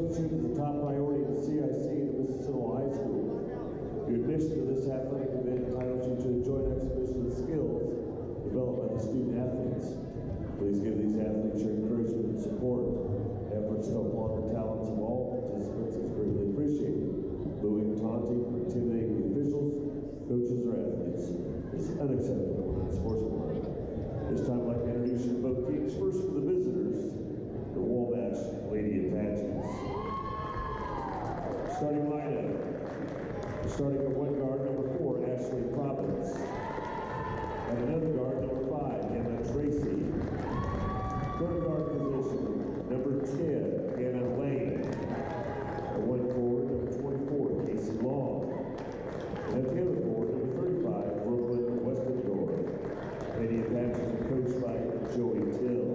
sportsmanship is a top priority in the CIC and the Mississinewa High School. Your admission to this athletic event entitles you to enjoy an exhibition of skills developed by the student athletes. Please give these athletes your encouragement and support. Efforts to applaud the talents of all participants is greatly appreciated. Booing, taunting, or intimidating the officials, coaches, or athletes is unacceptable in sportsmanship. This time I'd like to introduce you to both teams. First for the visitors, the Wabash Lady Apaches. Starting lineup. Starting at one guard, number 4, Ashley Providence. At another guard, number 5, Emma Tracy. Third guard position, number 10, Anna Lane. At one forward, number 24, Casey Long. And at the other forward, number 35, Brooklyn Westendorf. Lady Apaches are coached by Joey Till.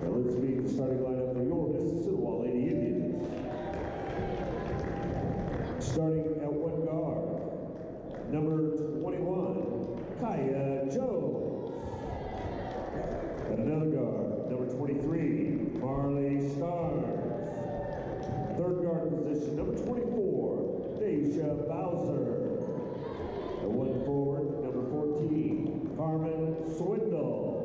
Now let's meet the starting lineup for your Mississinewa Lady Indians. Starting at one guard, number 21, Kaya Jones. At another guard, number 23, Marley Starnes. Third guard position, number 24, Deja Bowser. At one forward, number 14, Carmen Swindle.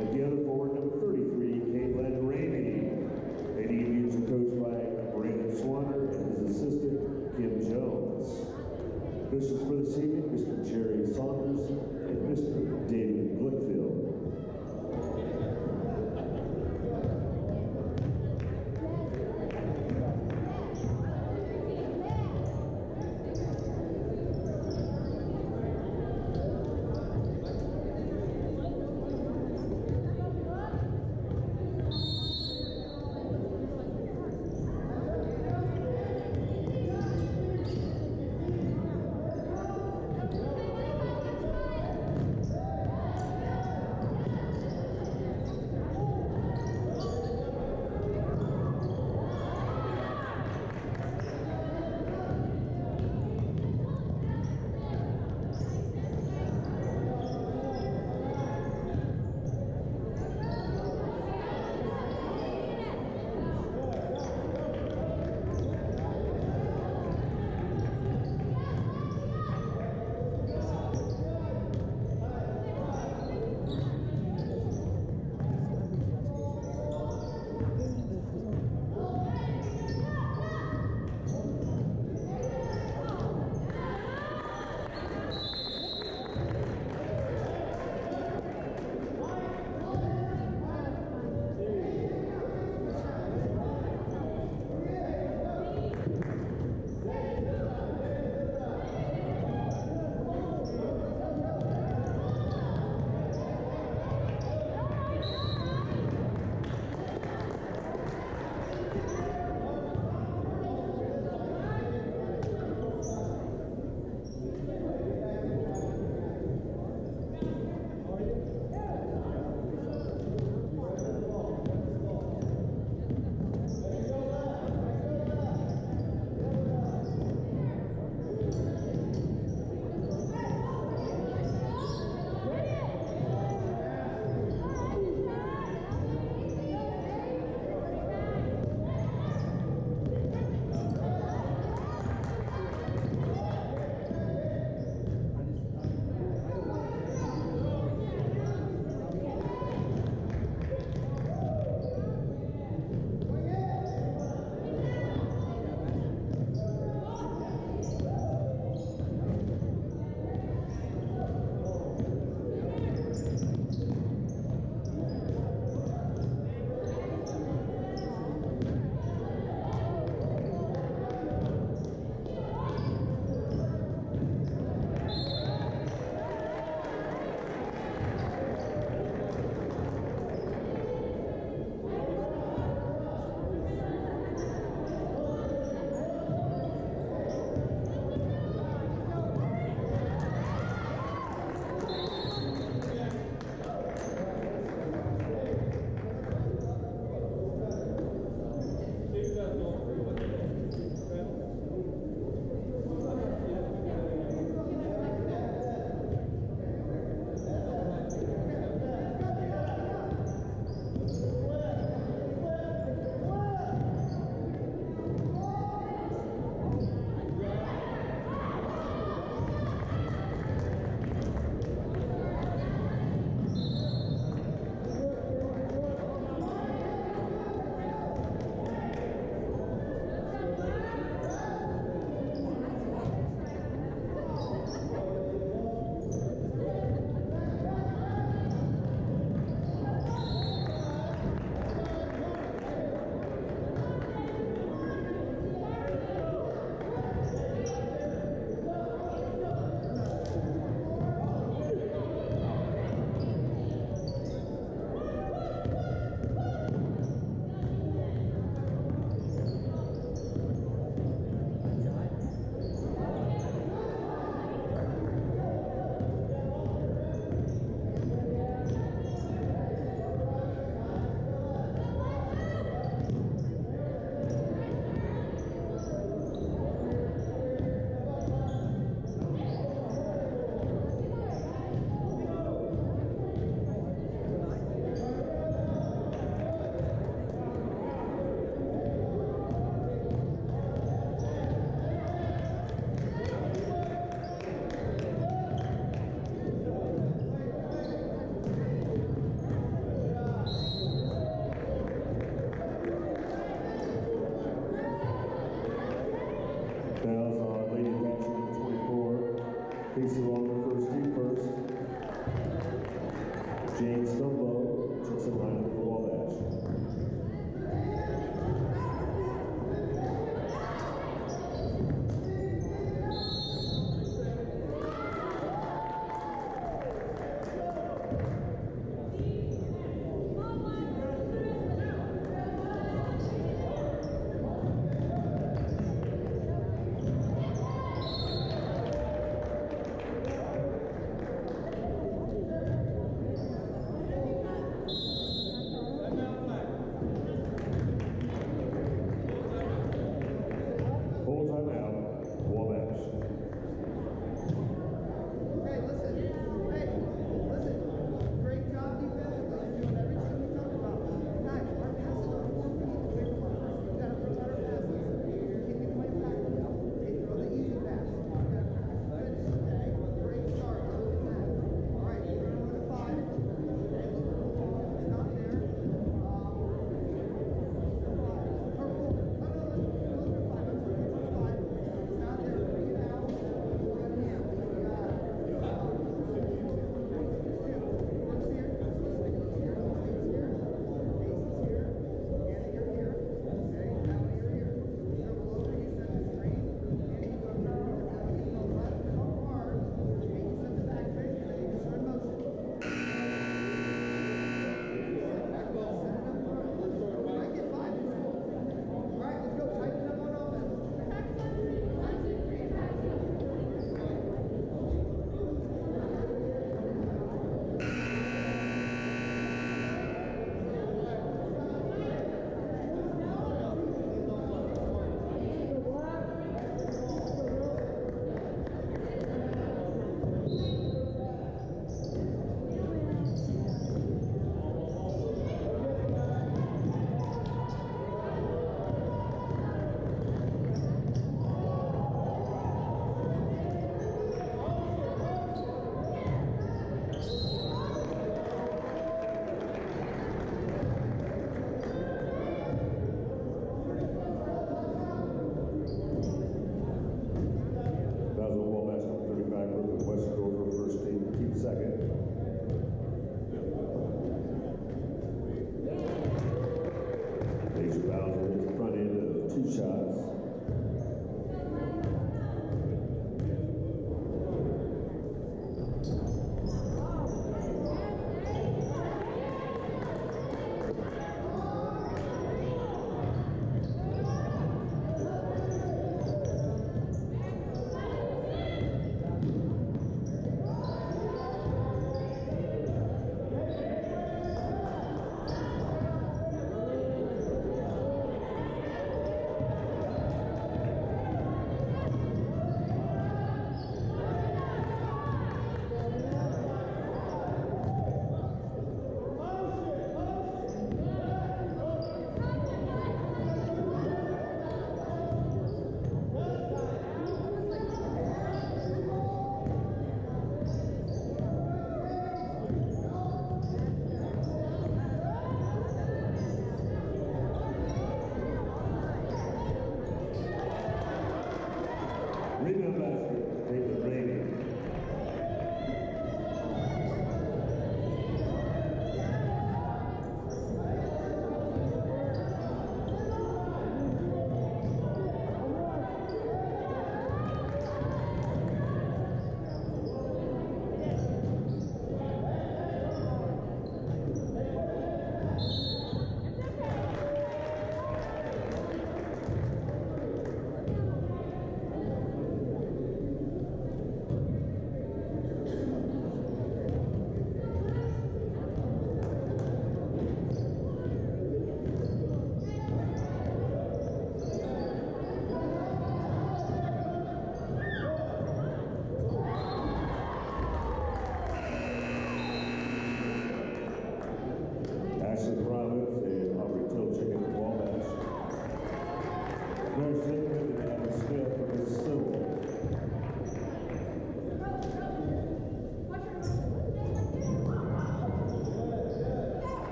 At the other forward, number 33, Caitlin Ramey. Lady Indians are coached by Brandon Swanner and his assistant, Kim Jones. Officials for this evening, Mr. Jerry Saunders and Mr. David Glickfield.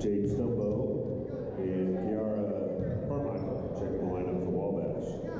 Jake Stumbo and Kiara Carmichael checking the lineup for Wabash.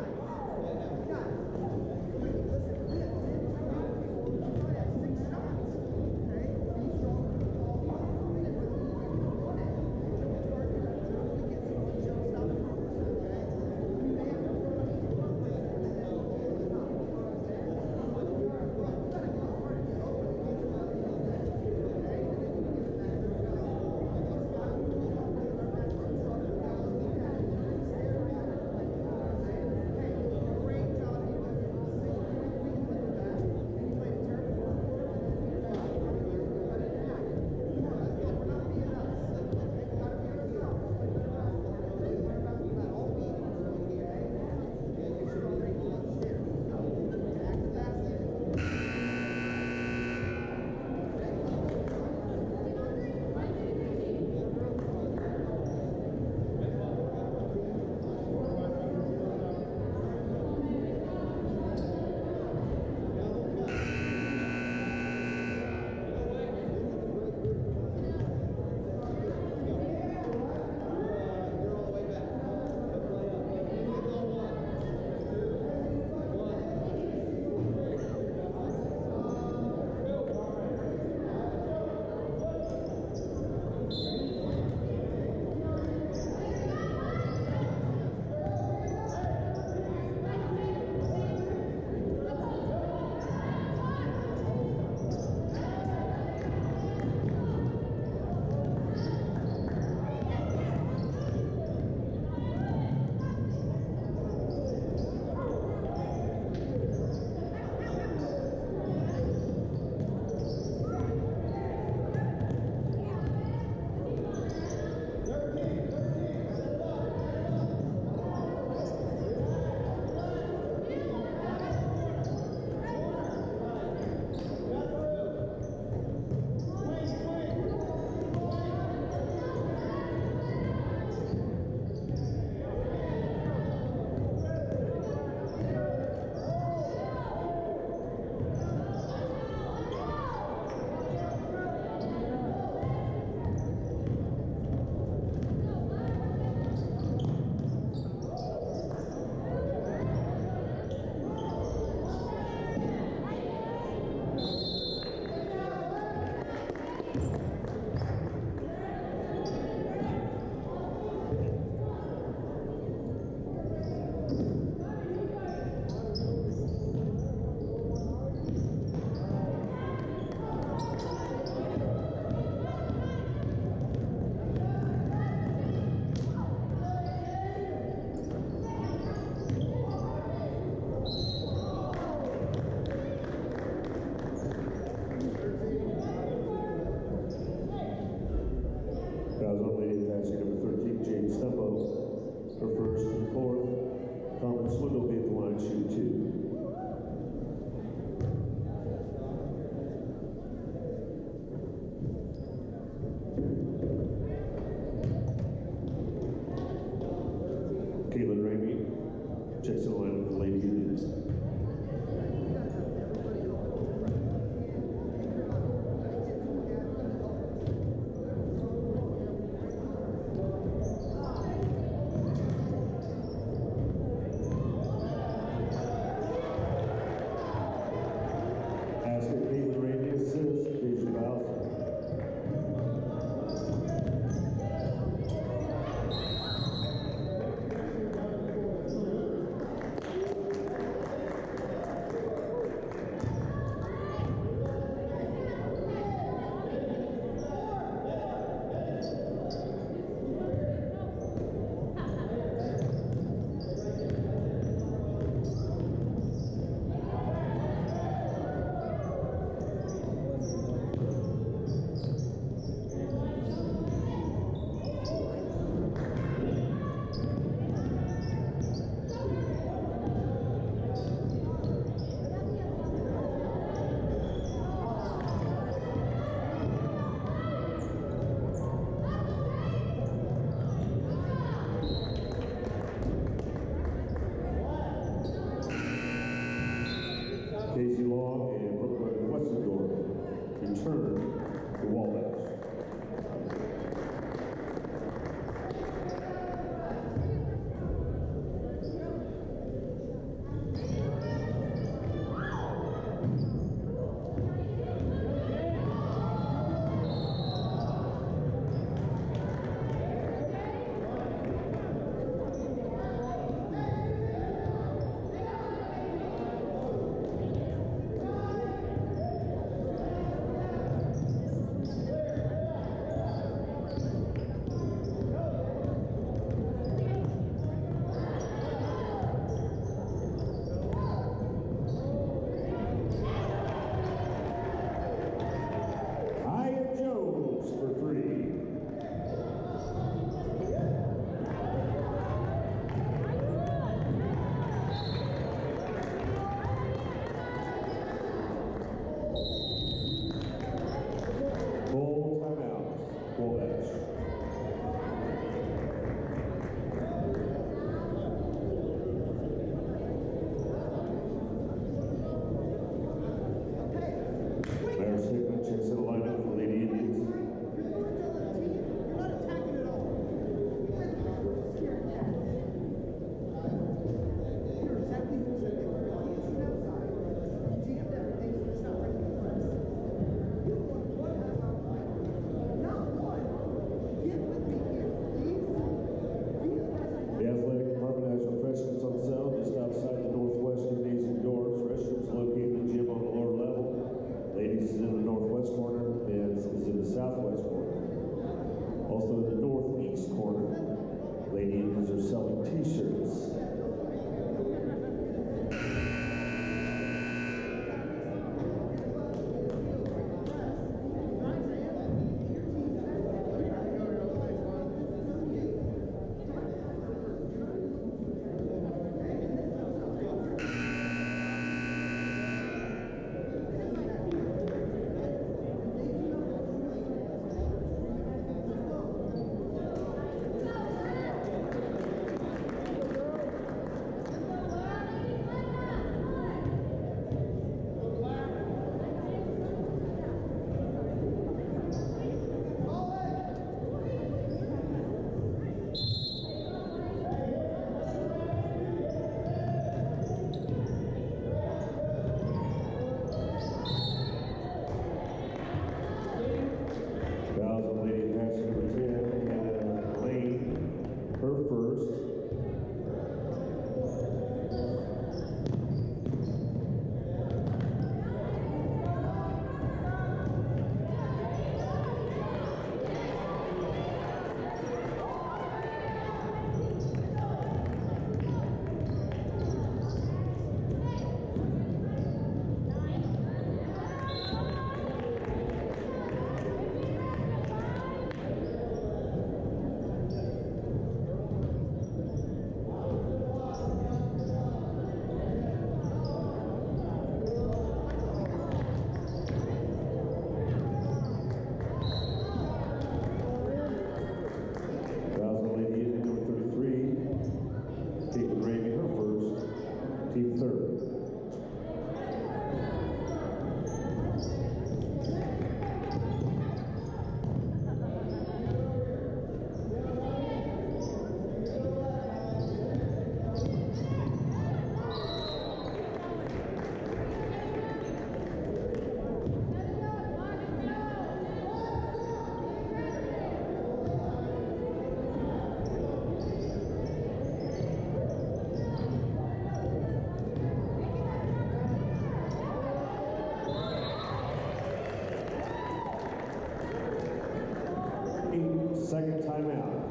second timeout.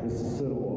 Mississinewa.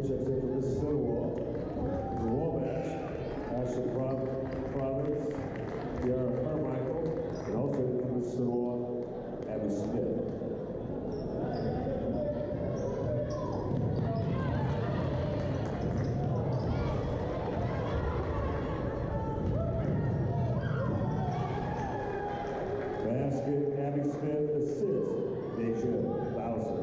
Checks in for Mississinewa, Wabash, Province, Tiara Carmichael, and also from Mississinewa, Abby Smith. Basket, Abby Smith, assist, Nisha Bowser.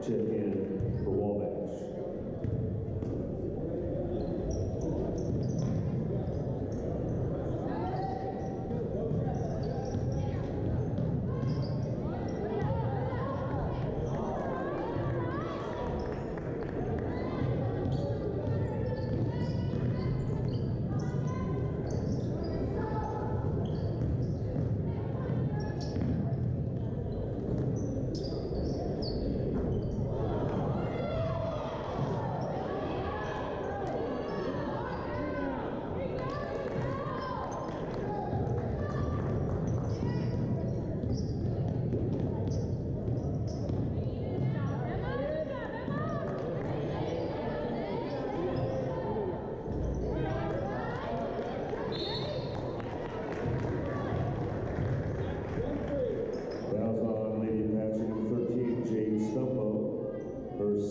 Check in for Wabash.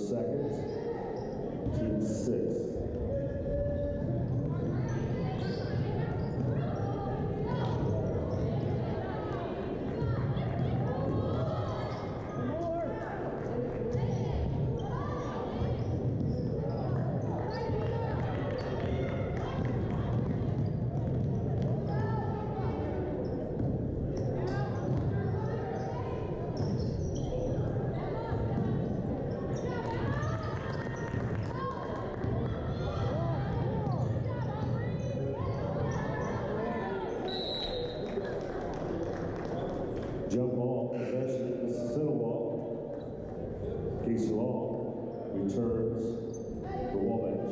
Second, team 6. Reese Long returns for Wabash.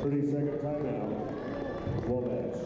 30-second timeout, Wabash.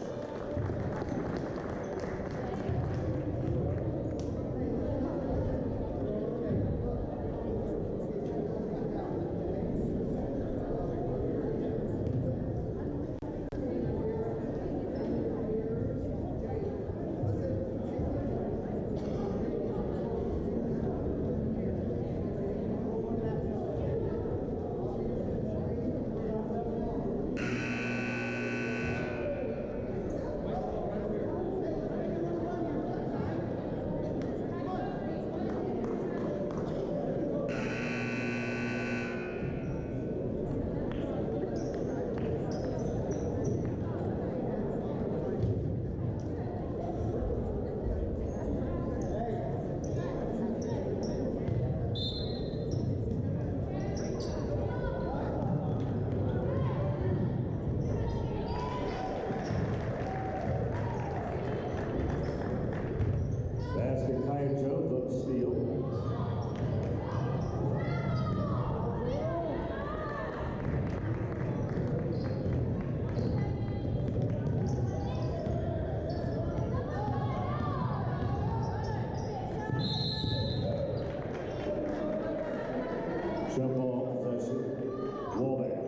Jones up steal. Jump ball possession, Wabash.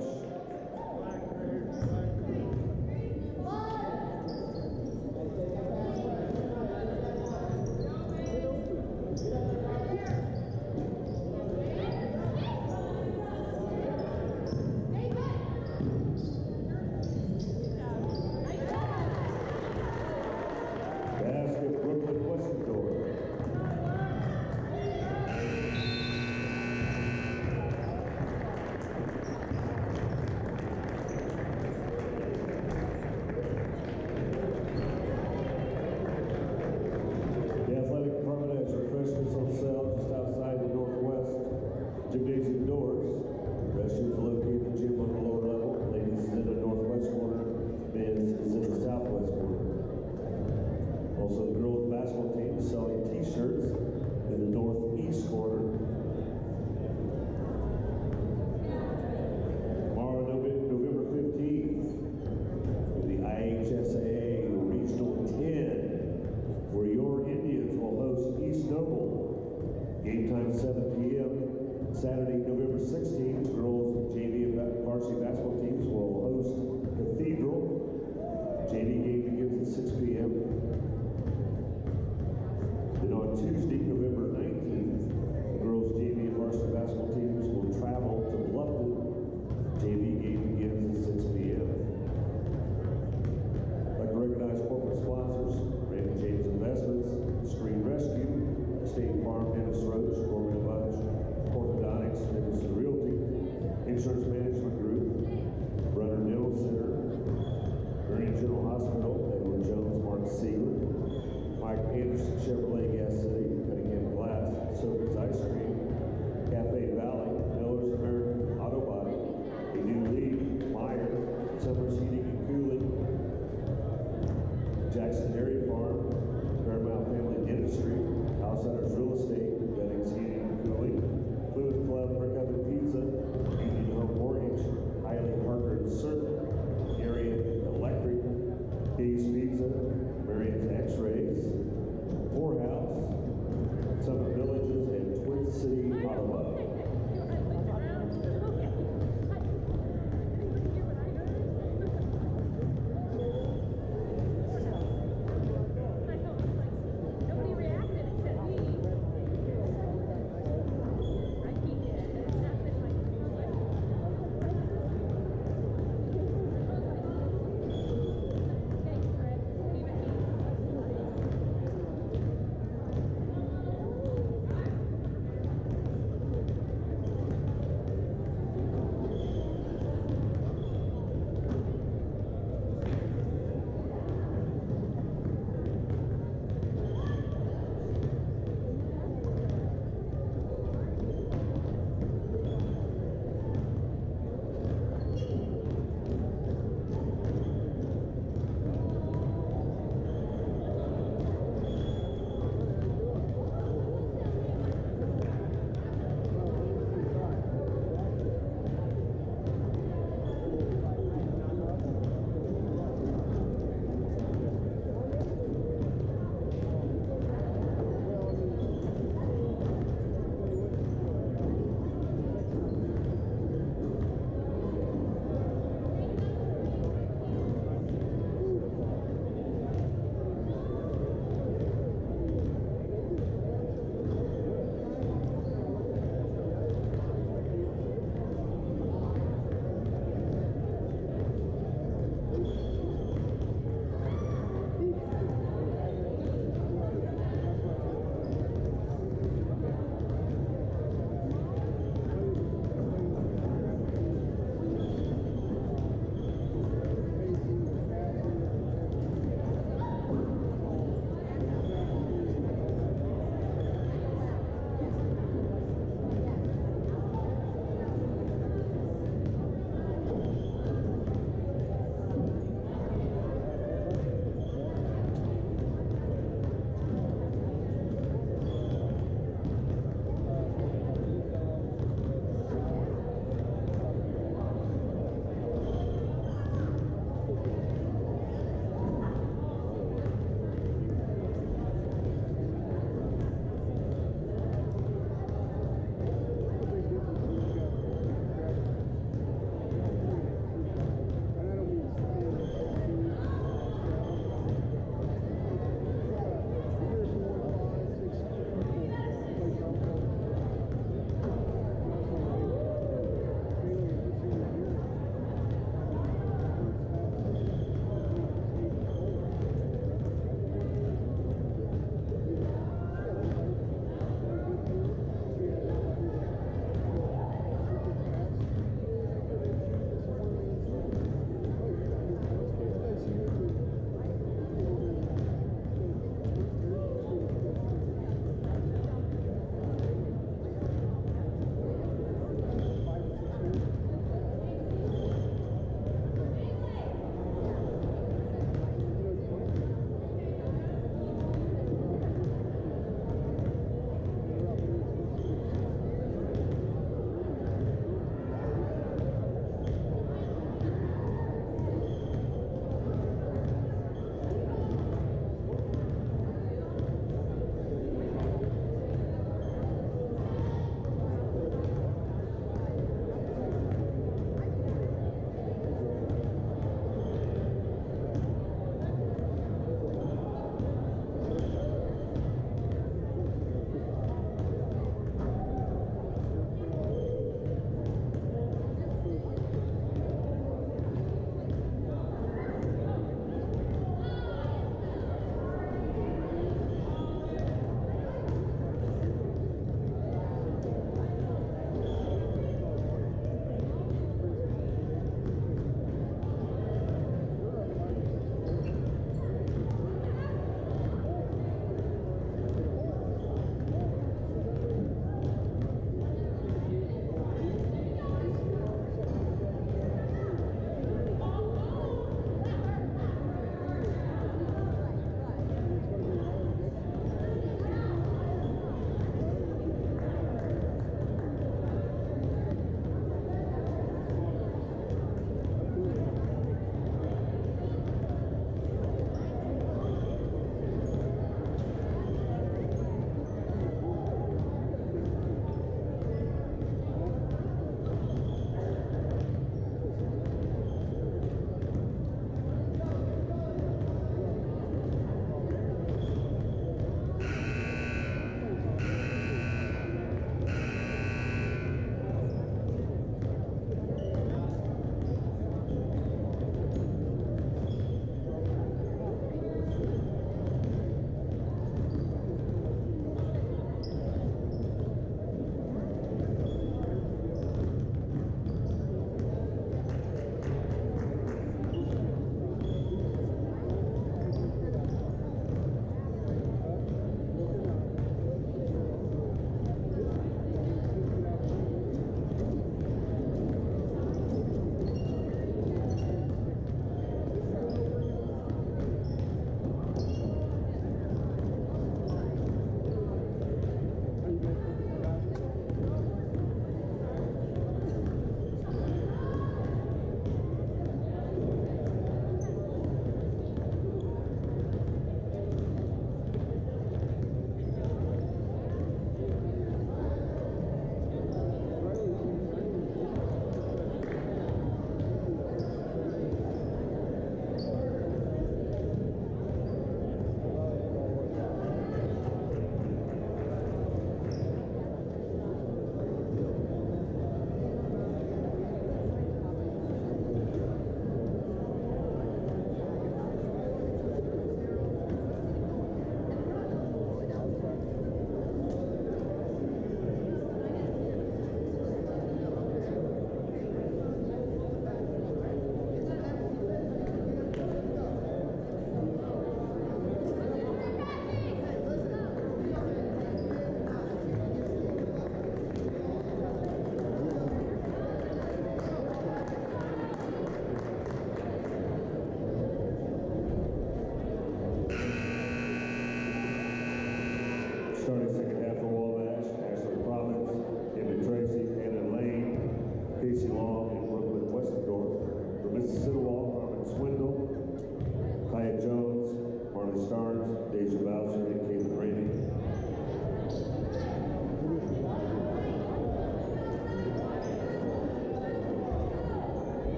Refreshments on sale just outside the Northwest gymnasium doors. Restrooms located in the gym on the lower level. Ladies is in the northwest corner. Men's is in the southwest corner. Also, the girls basketball team is selling t-shirts in the northeast corner. Tomorrow, November 15th, the IHSAA Regional 10, where your Indians will host East Noble. Game time 7 p.m. Saturday, November 16th, girls JV and varsity basketball teams will host Cathedral. JV game begins at 6 p.m. Then on Tuesday, November 19th, girls JV and varsity basketball teams will travel to Bluffton. JV game begins at 6 p.m. I'd like to recognize corporate sponsors: Raymond James Investments, Screen Rescue, State Farm, Dennis Roach, Corbin Bunch, Orthodontics, Nicholson Realty, Insurance Management Group, Brunner Dental Center, Green General Hospital, Edward Jones, Mark Sealer, Mike Anderson Chevrolet Gas City, Cunningham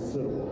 Mississinawa.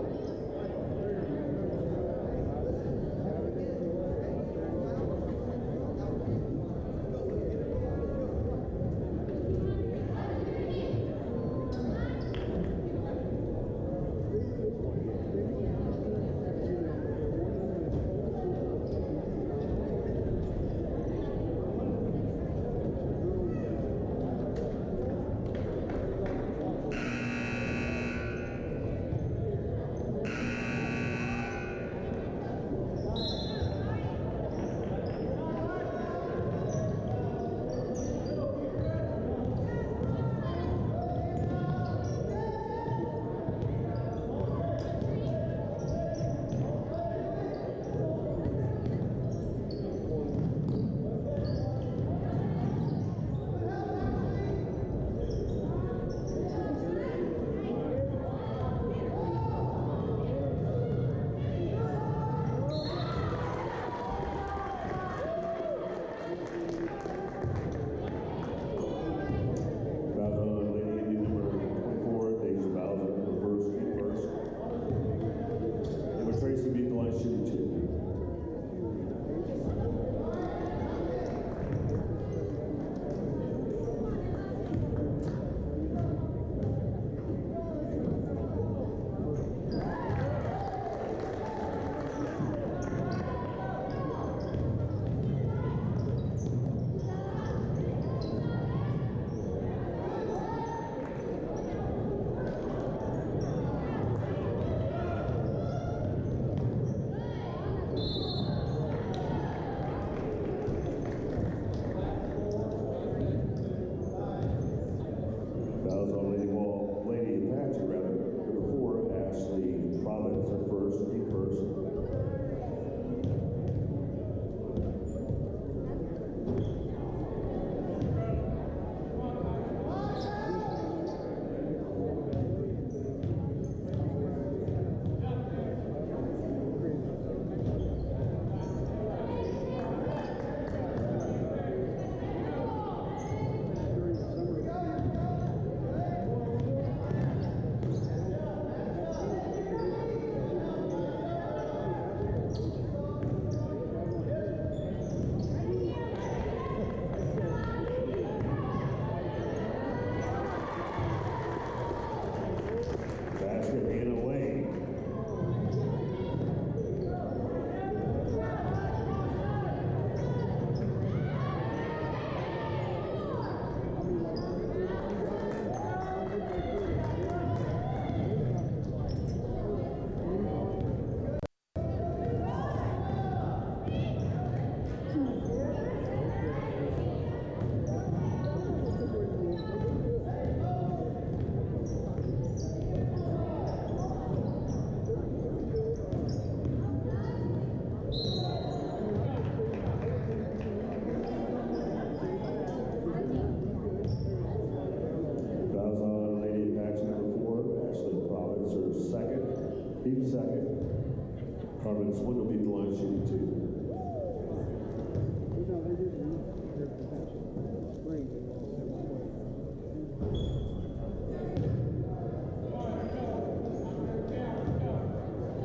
One will be the line shooting two.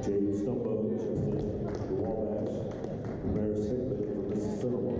James Stumbo, Justin Wabash, Mayor Sigmund from Mississinewa.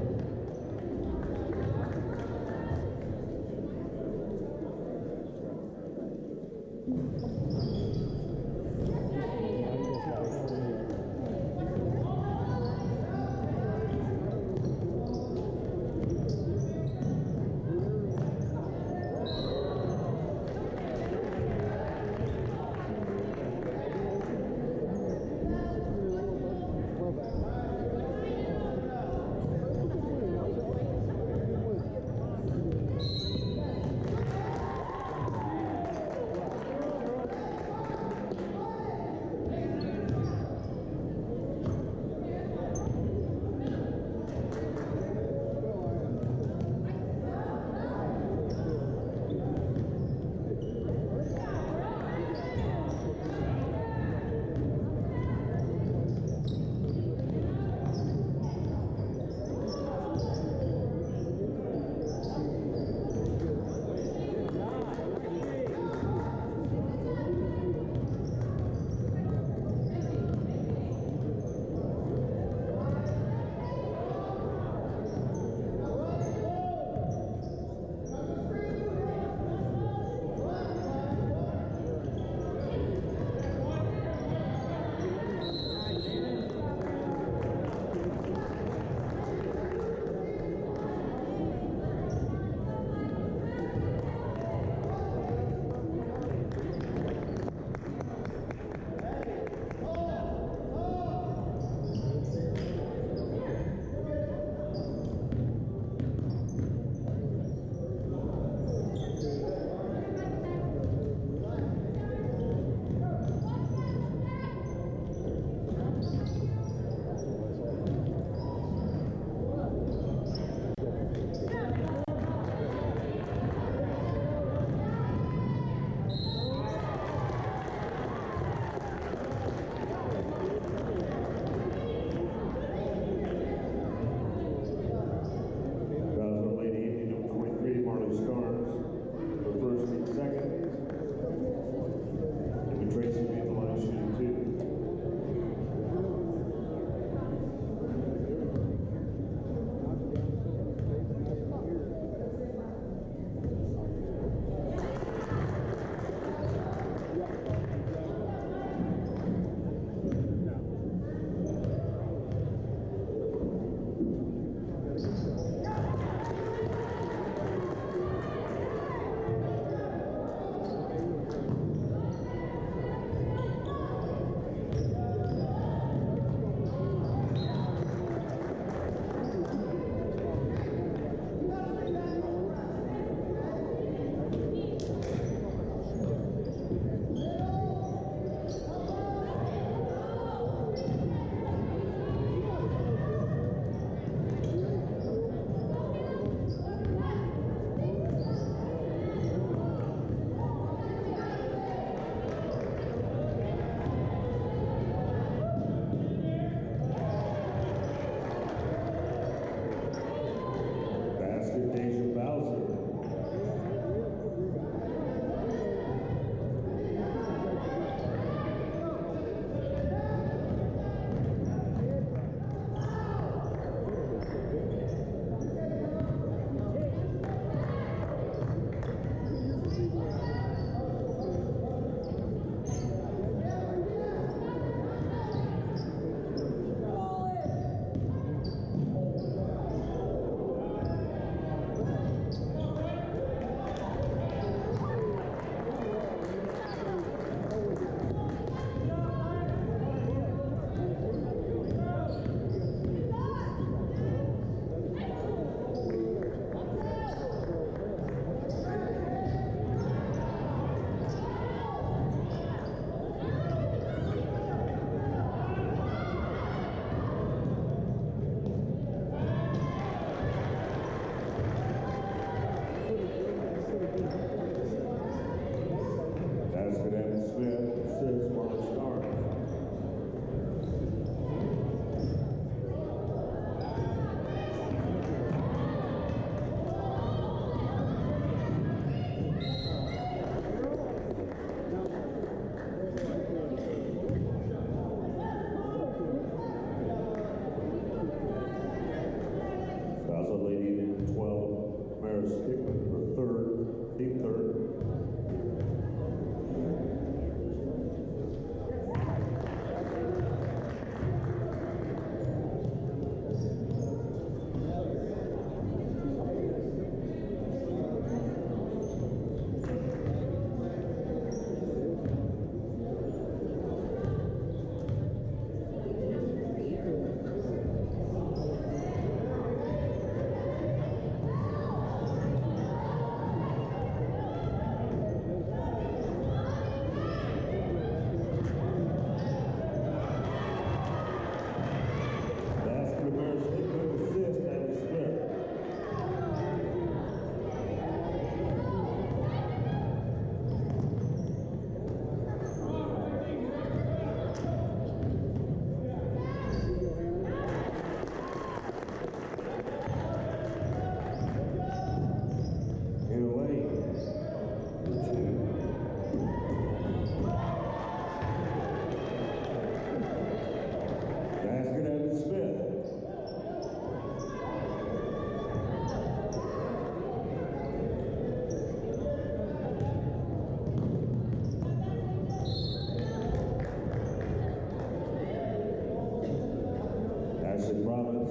Thomas.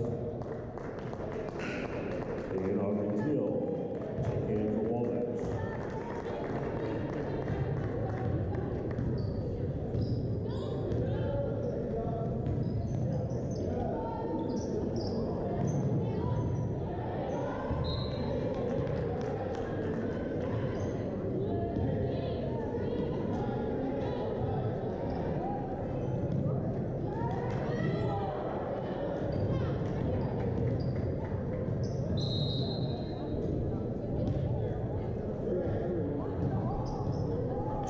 And Audrey Till, check in for Wabash.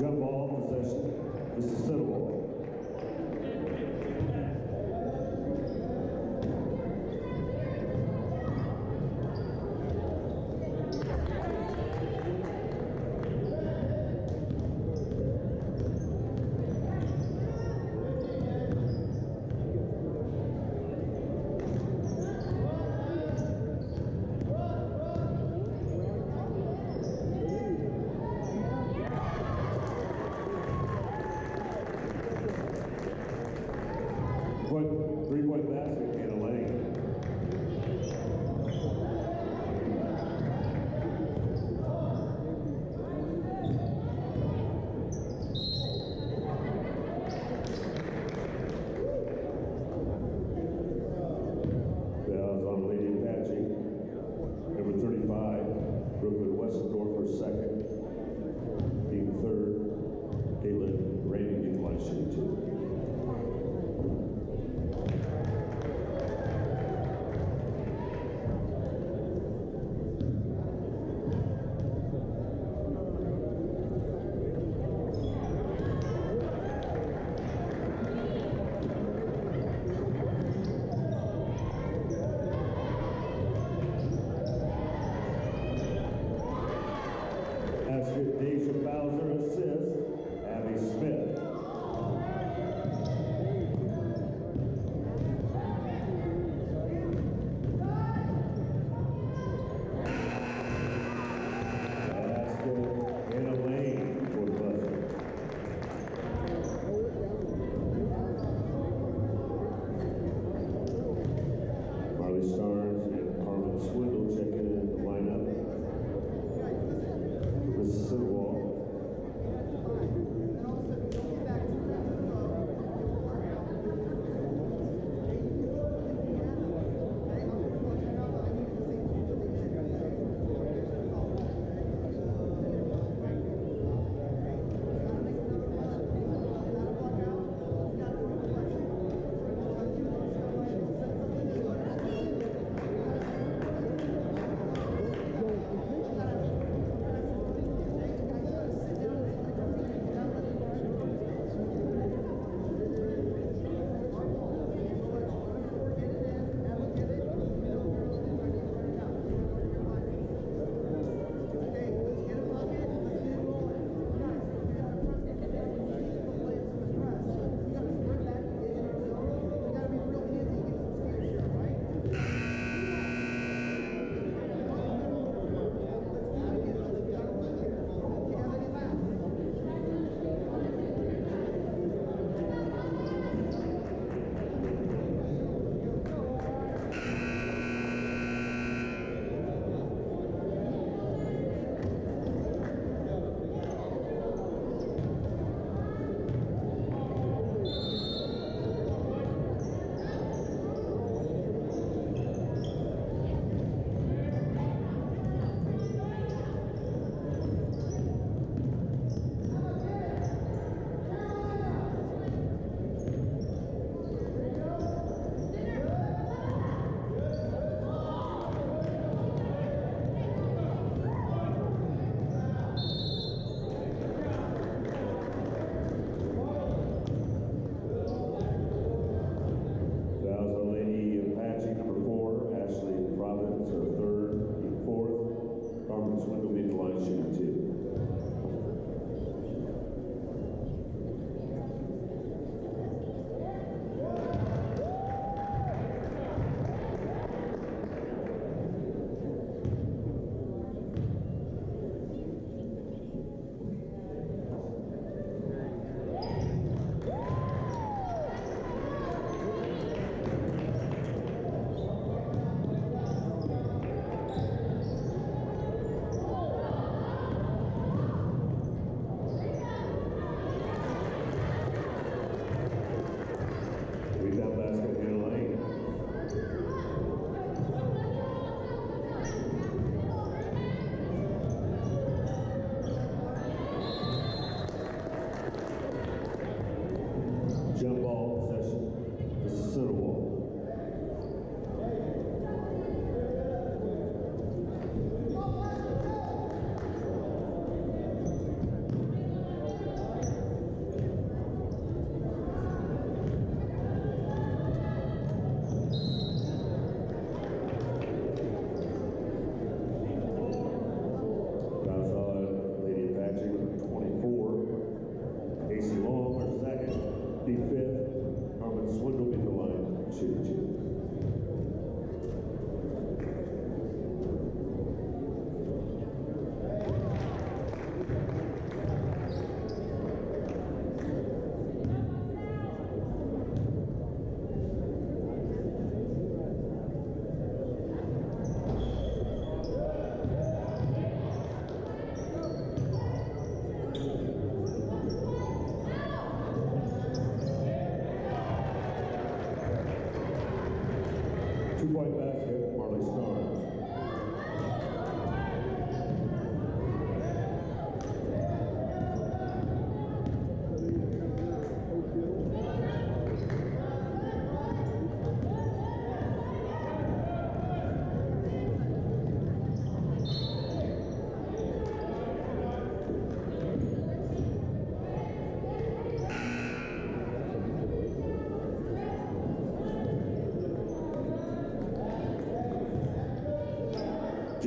Jump ball possession, Mississinewa.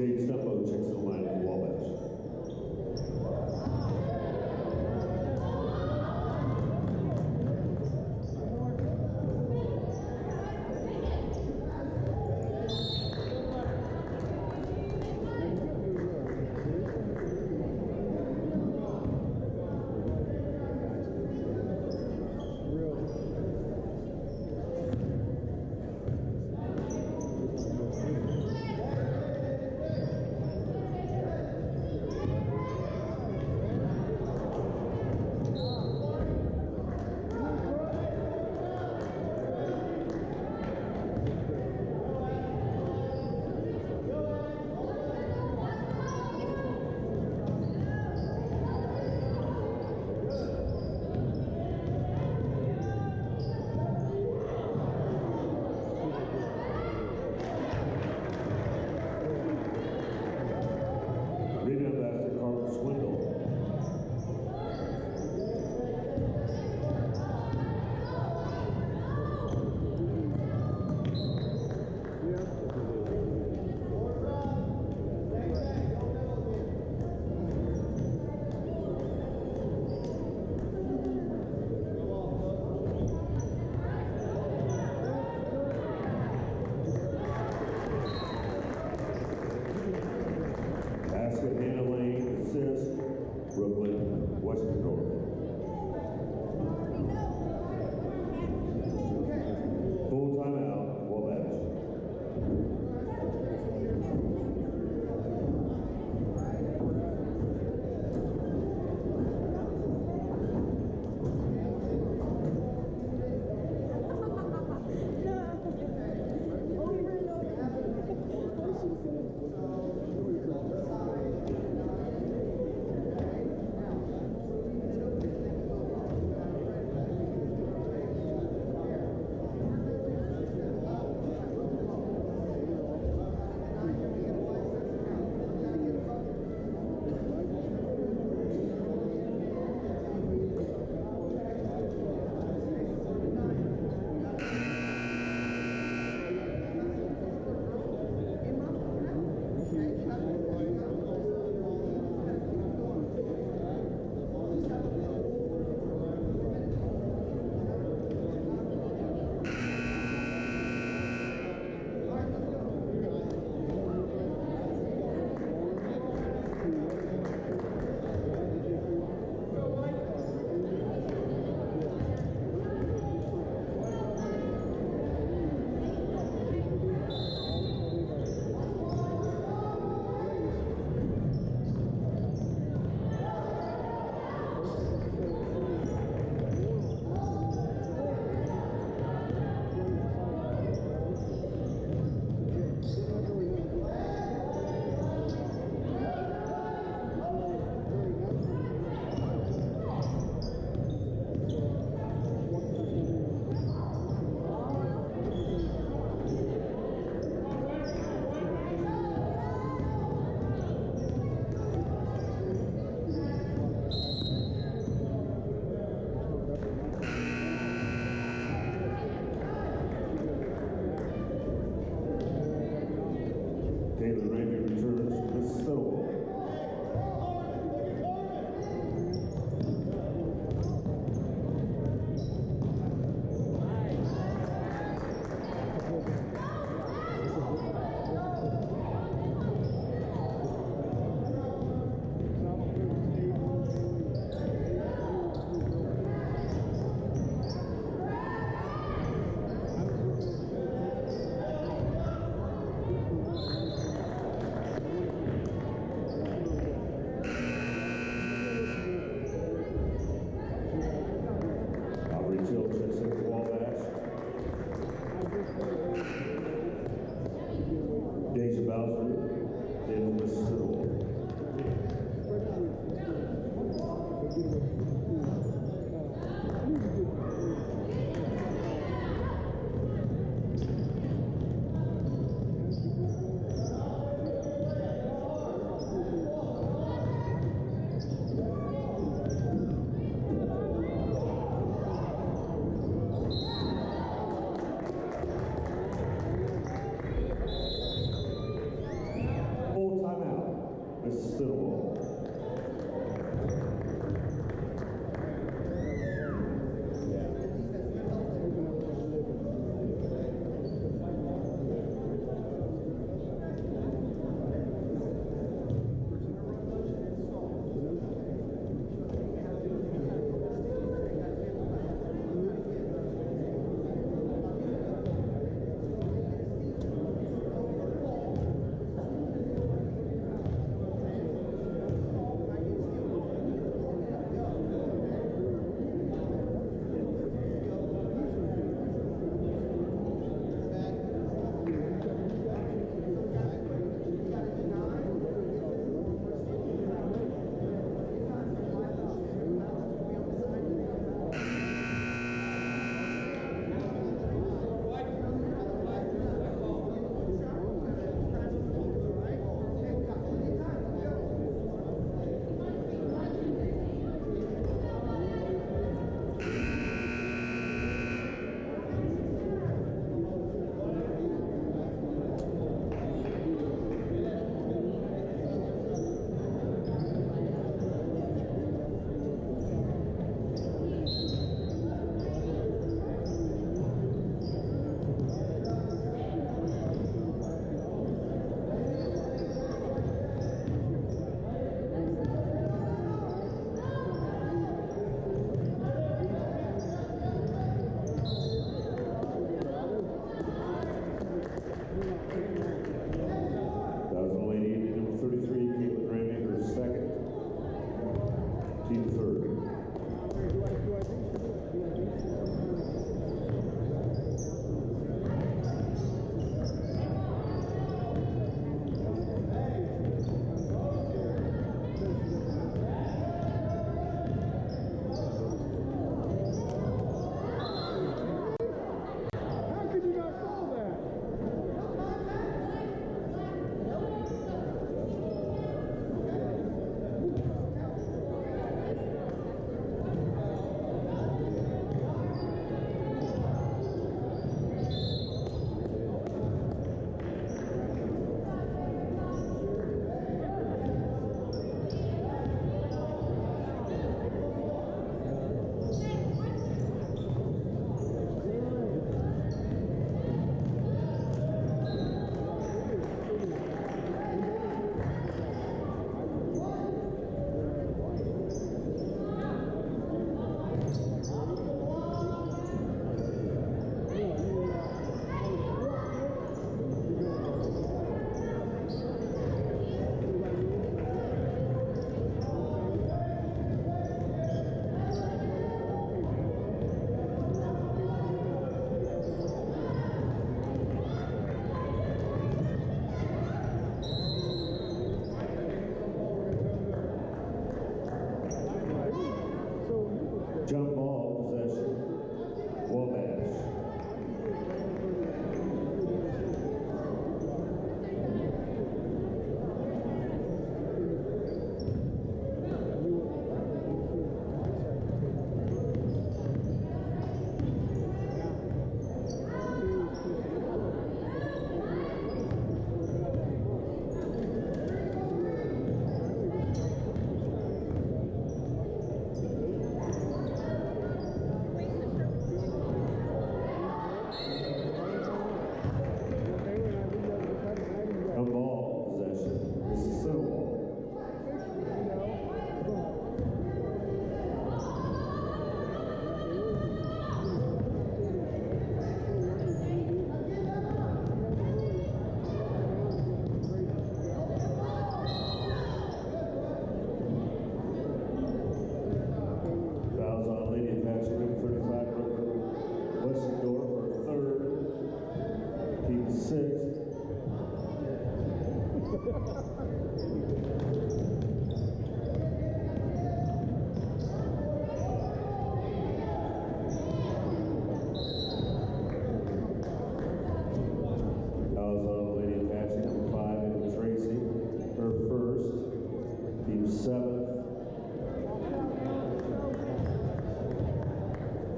James Stumpo checks the line for Wabash.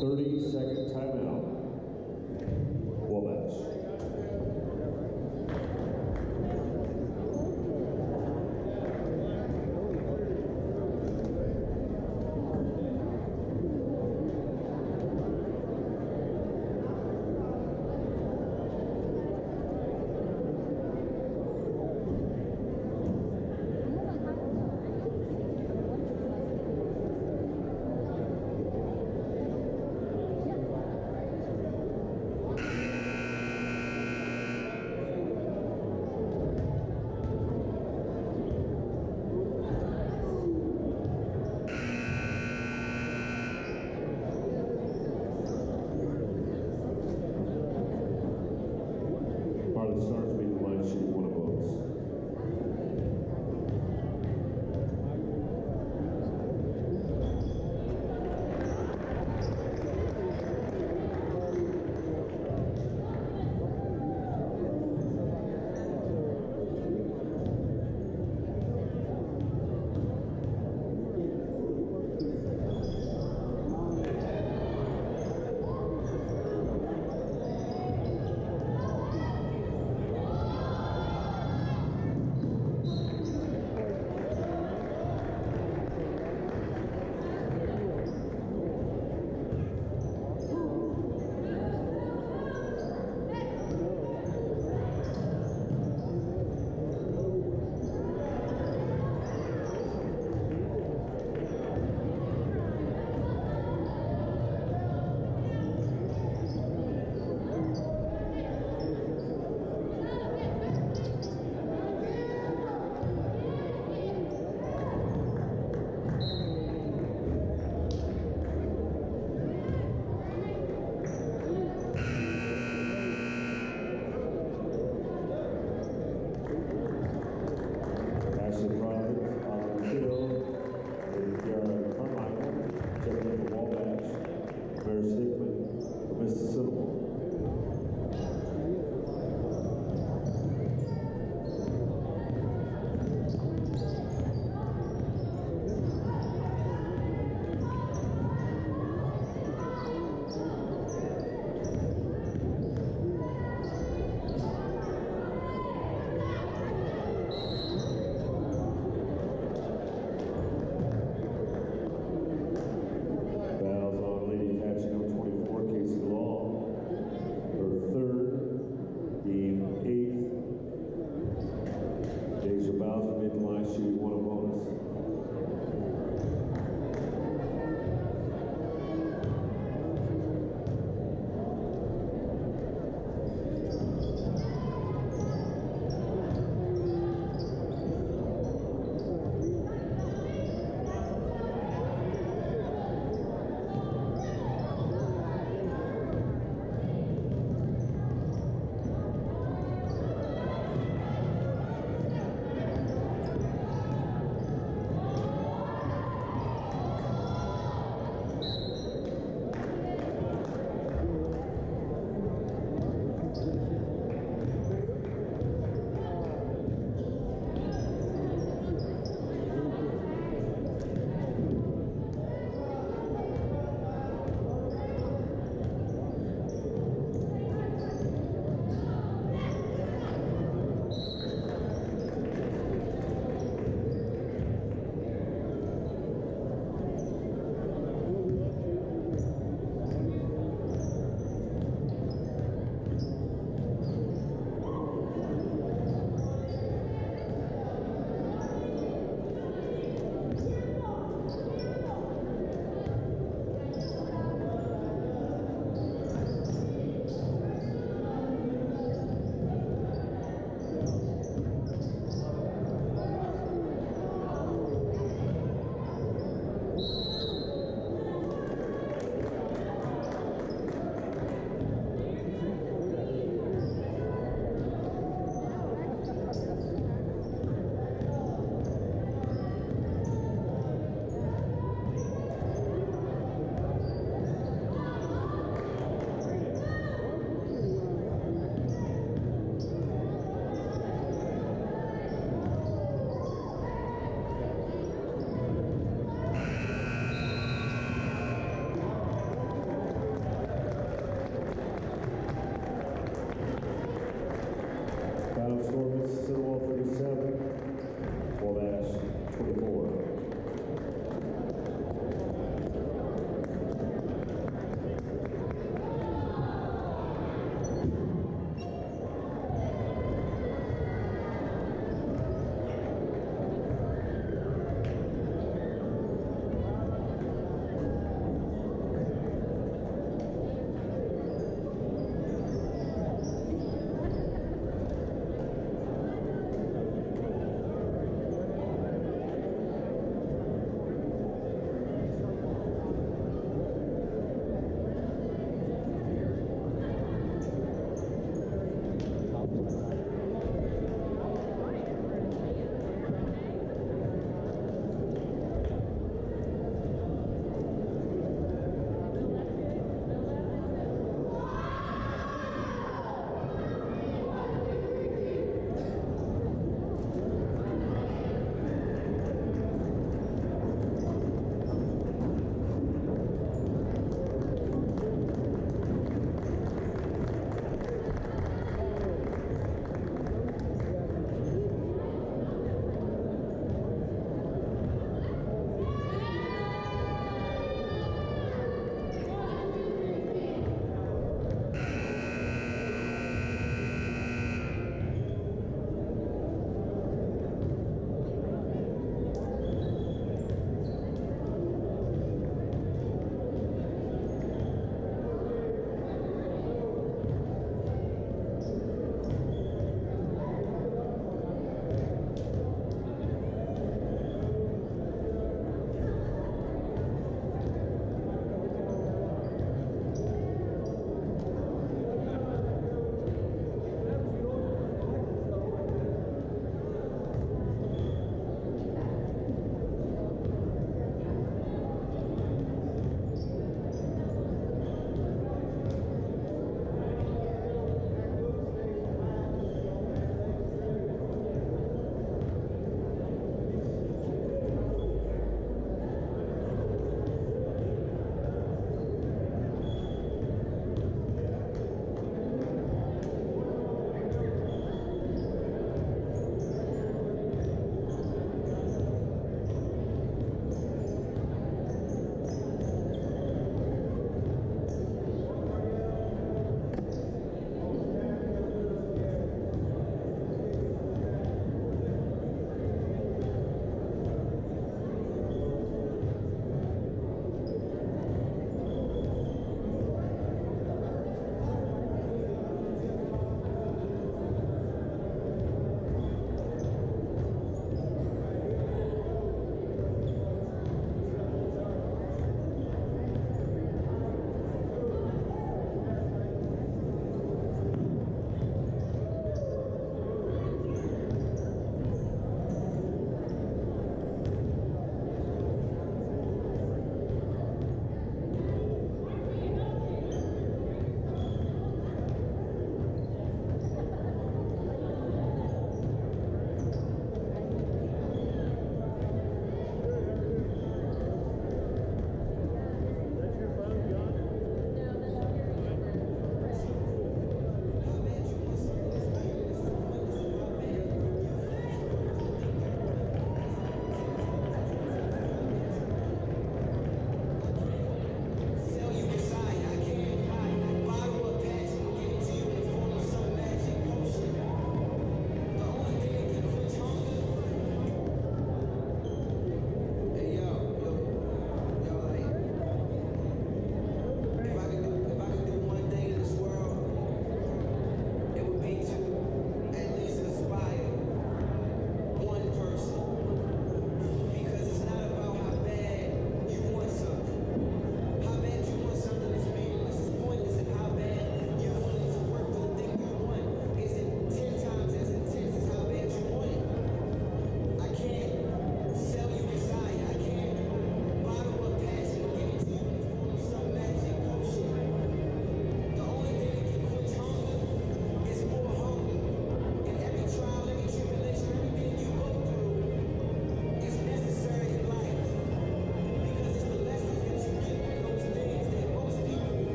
30-second timeout. Wabash.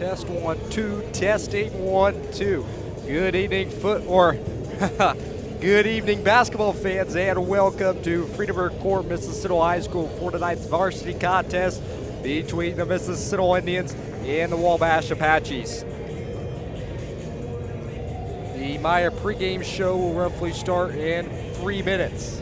Test 1, 2, testing 1, 2. Good evening, good evening, basketball fans, and welcome to Friedenberg Court, Mississinewa High School for tonight's varsity contest between the Mississinewa Indians and the Wabash Apaches. The Maya pregame show will roughly start in 3 minutes.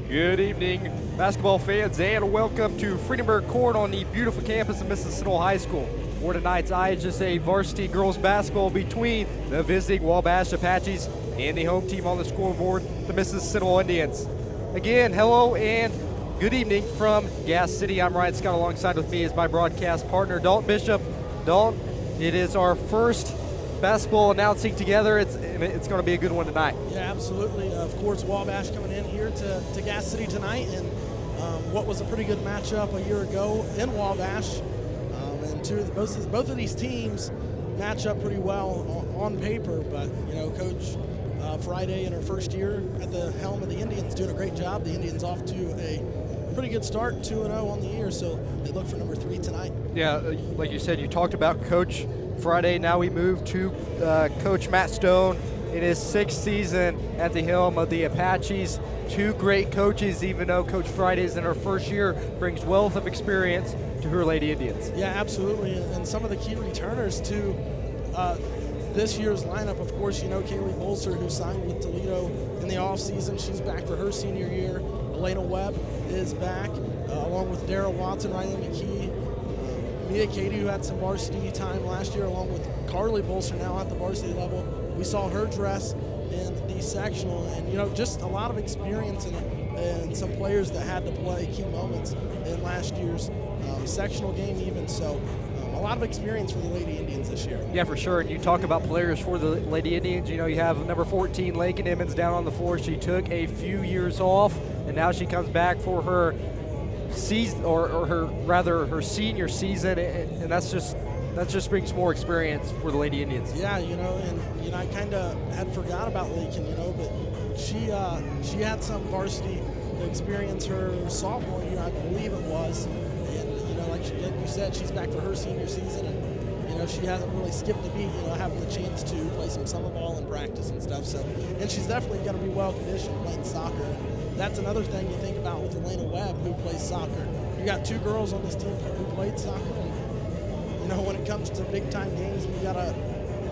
Good evening, basketball fans, and welcome to Friedenberg Court on the beautiful campus of Mississinewa High School for tonight's IHSA varsity girls basketball between the visiting Wabash Apaches and the home team on the scoreboard, the Mississinewa Indians. Again, hello and good evening from Gas City. I'm Ryan Scott. Alongside with me is my broadcast partner, Dalton Bishop. Dalton, it is our first basketball announcing together. It's going to be a good one tonight. Yeah, absolutely. Of course, Wabash coming in here to Gas City tonight, and what was a pretty good matchup a year ago in Wabash. And both of these teams match up pretty well on paper, but Coach Friday in her first year at the helm of the Indians doing a great job. The Indians off to a pretty good start, 2-0 on the year, so they look for number 3 tonight. Yeah, like you said, you talked about Coach Friday. Now we move to Coach Matt Stone, in his 6th season at the helm of the Apaches. 2 great coaches, even though Coach Fridays in her first year brings wealth of experience to her Lady Indians. Yeah, absolutely. And some of the key returners to this year's lineup, of course, you know, Kaylee Bolser, who signed with Toledo in the offseason. She's back for her senior year. Elena Webb is back, along with Dara Watson, Riley McKee, Mia Katie, who had some varsity time last year, along with Carly Bolser now at the varsity level. We saw her dress in the sectional, and, you know, just a lot of experience and some players that had to play key moments in last year's sectional game even. So a lot of experience for the Lady Indians this year. Yeah, for sure. And you talk about players for the Lady Indians. You know, you have number 14, Lakin Emmons, down on the floor. She took a few years off, and now she comes back for her season, or her senior season, and that just brings more experience for the Lady Indians. Yeah, you know, and you know, I kind of had forgot about Lakin, you know, but she had some varsity experience her sophomore year, I believe it was. Like you said, she's back for her senior season, and, you know, she hasn't really skipped a beat, you know, having the chance to play some summer ball and practice and stuff. So, and she's definitely going to be well conditioned playing soccer. And that's another thing you think about with Elena Webb, who plays soccer. You got 2 girls on this team who played soccer, and, you know, when it comes to big time games and you got to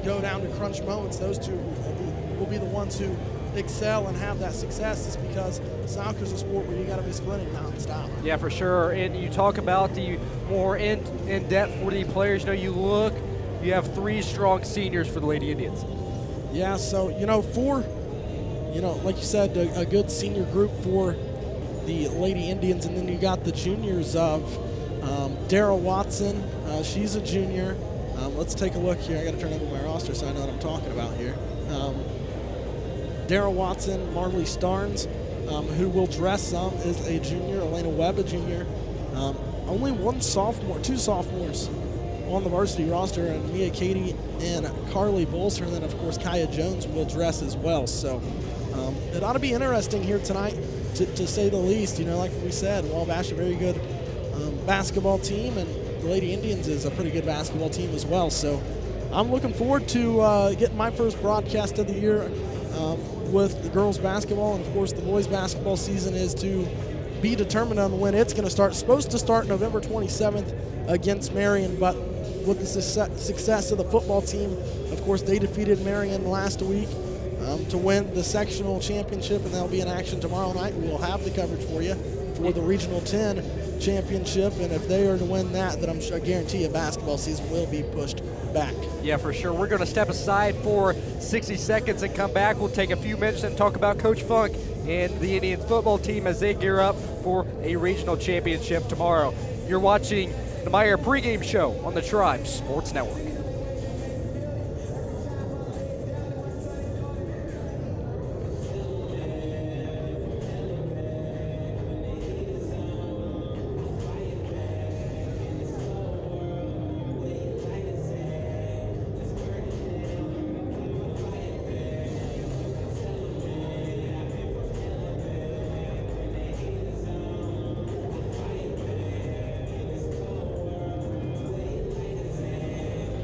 go down to crunch moments, those 2 will be the ones who excel and have that success. Is because soccer's a sport where you got to be sprinting nonstop. Yeah, for sure. And you talk about the more in depth for the players. You know, you have 3 strong seniors for the Lady Indians. Yeah, so, you know, like you said, a good senior group for the Lady Indians, and then you got the juniors of Dara Watson. She's a junior. Let's take a look here. I got to turn over my roster so I know what I'm talking about here. Dara Watson, Marley Starnes, who will dress some, is a junior. Elena Webb, a junior. Only 2 sophomores on the varsity roster, and Mia Katie and Carly Bolser, and then, of course, Kaya Jones will dress as well. So it ought to be interesting here tonight, to say the least. You know, like we said, Wabash, a very good basketball team, and the Lady Indians is a pretty good basketball team as well. So I'm looking forward to getting my first broadcast of the year with the girls basketball, and of course the boys basketball season is to be determined on when it's going to start. It's supposed to start November 27th against Marion, but with the success of the football team, of course they defeated Marion last week to win the sectional championship, and that'll be in action tomorrow night. We'll have the coverage for you for the Regional 10 championship, and if they are to win that, then I guarantee you basketball season will be pushed back. Yeah, for sure. We're going to step aside for 60 seconds and come back. We'll take a few minutes and talk about Coach Funk and the Indian football team as they gear up for a regional championship tomorrow. You're watching the Meyer pregame show on the Tribe Sports Network.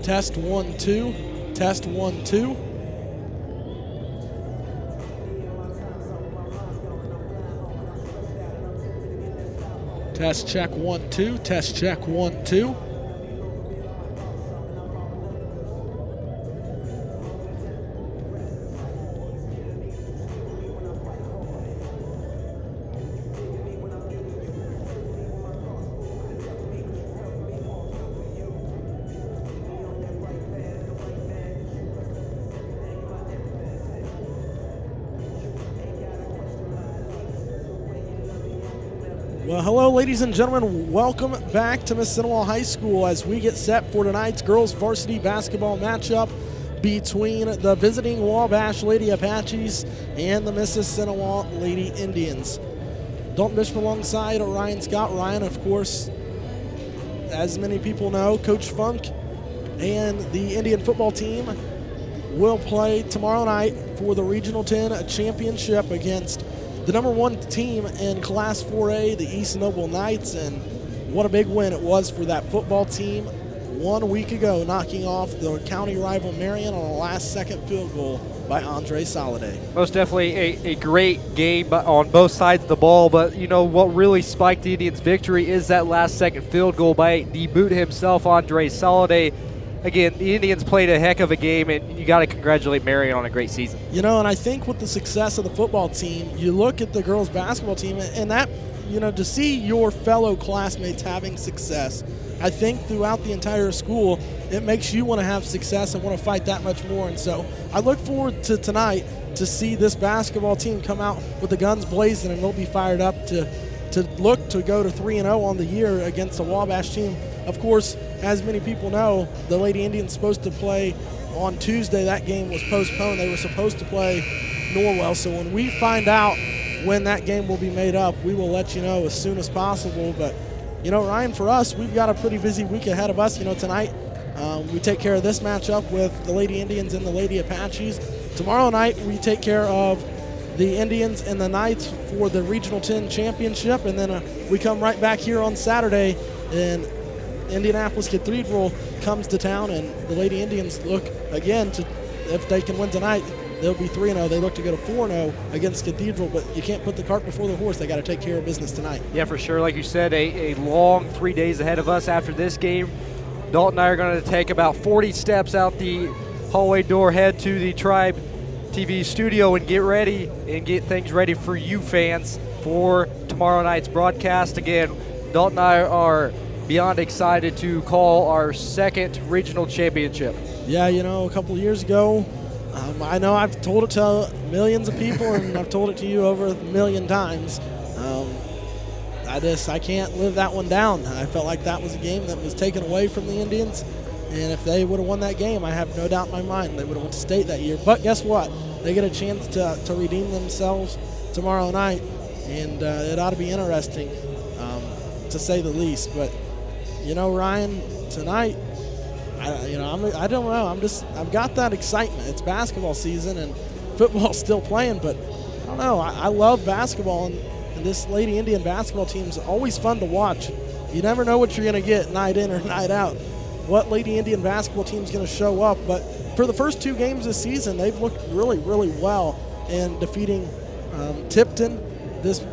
Test 1 2. Test 1 2. Test check 1 2. Test check 1 2. Well, hello, ladies and gentlemen. Welcome back to Mississinewa High School as we get set for tonight's girls varsity basketball matchup between the visiting Wabash Lady Apaches and the Mississinewa Lady Indians. Dalton Bishop alongside Ryan Scott. Ryan, of course, as many people know, Coach Funk and the Indian football team will play tomorrow night for the Regional 10 championship against the number 1 team in Class 4A, the East Noble Knights, and what a big win it was for that football team 1 week ago, knocking off the county rival Marion on a last-second field goal by Andre Soliday. Most definitely a great game on both sides of the ball, but you know what really spiked the Indians' victory is that last-second field goal by the boot himself, Andre Soliday. Again, the Indians played a heck of a game, and you got to congratulate Marion on a great season. You know, and I think with the success of the football team, you look at the girls' basketball team, and that, you know, to see your fellow classmates having success, I think throughout the entire school, it makes you want to have success and want to fight that much more. And so I look forward to tonight to see this basketball team come out with the guns blazing, and they'll be fired up to look to go to 3-0 on the year against the Wabash team. Of course, as many people know, the Lady Indians supposed to play on Tuesday. That game was postponed. They were supposed to play Norwell. So when we find out when that game will be made up, we will let you know as soon as possible. But, you know, Ryan, for us, we've got a pretty busy week ahead of us. You know, tonight we take care of this matchup with the Lady Indians and the Lady Apaches. Tomorrow night we take care of the Indians and the Knights for the Regional 10 Championship. And then we come right back here on Saturday, and Indianapolis Cathedral comes to town, and the Lady Indians look again to, if they can win tonight, they'll be 3-0. They look to go to 4-0 against Cathedral, but you can't put the cart before the horse. They got to take care of business tonight. Yeah, for sure. Like you said, a long 3 days ahead of us after this game. Dalton and I are going to take about 40 steps out the hallway door, head to the Tribe TV studio, and get ready and get things ready for you fans for tomorrow night's broadcast. Again, Dalton and I are beyond excited to call our second regional championship. Yeah, you know, a couple of years ago, I know I've told it to millions of people, and I've told it to you over a million times. I can't live that one down. I felt like that was a game that was taken away from the Indians, and if they would have won that game, I have no doubt in my mind they would have went to state that year. But guess what? They get a chance to redeem themselves tomorrow night, and it ought to be interesting, to say the least. But you know, Ryan, tonight, I don't know. I've got that excitement. It's basketball season and football's still playing, but I don't know. I love basketball, and this Lady Indian basketball team is always fun to watch. You never know what you're going to get night in or night out, what Lady Indian basketball team is going to show up. But for the first two games this season, they've looked really, really well in defeating Tipton this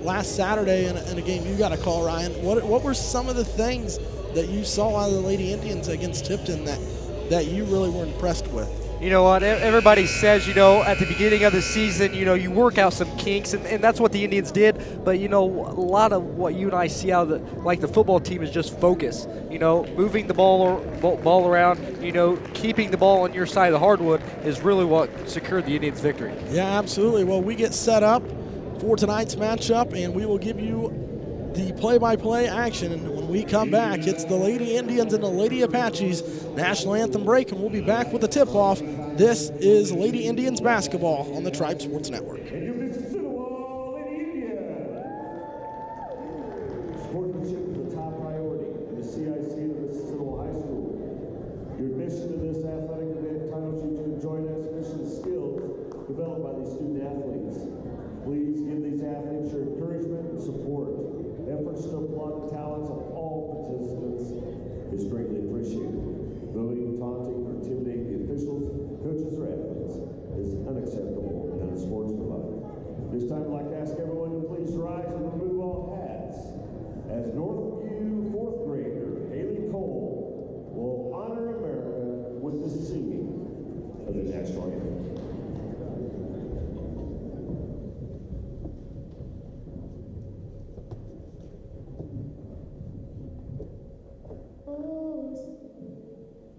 last Saturday in a game you got to call, Ryan. What were some of the things that you saw out of the Lady Indians against Tipton that you really were impressed with? You know what, everybody says, you know, at the beginning of the season, you know, you work out some kinks, and that's what the Indians did. But, you know, a lot of what you and I see out of the football team is just focus. You know, moving the ball around, you know, keeping the ball on your side of the hardwood is really what secured the Indians' victory. Yeah, absolutely. Well, we get set up for tonight's matchup, and we will give you the play-by-play action. And when we come back, it's the Lady Indians and the Lady Apaches national anthem break, and we'll be back with the tip-off. This is Lady Indians basketball on the Tribe Sports Network. And your Mississinewa Lady Indians. Sportsmanship is a top priority in the CIC of the Mississinewa High School. Your admission to this athletic event entitles you to enjoy an exhibition of skills developed by these student athletes. Please give these athletes your encouragement and support. Efforts to applaud the talents of all participants is greatly appreciated. Bullying, taunting, or intimidating the officials, coaches, or athletes is unacceptable and unsportsmanlike. This time, I'd like to ask everyone to please rise and remove all hats as Northview fourth grader Haley Cole will honor America with the singing of the national anthem.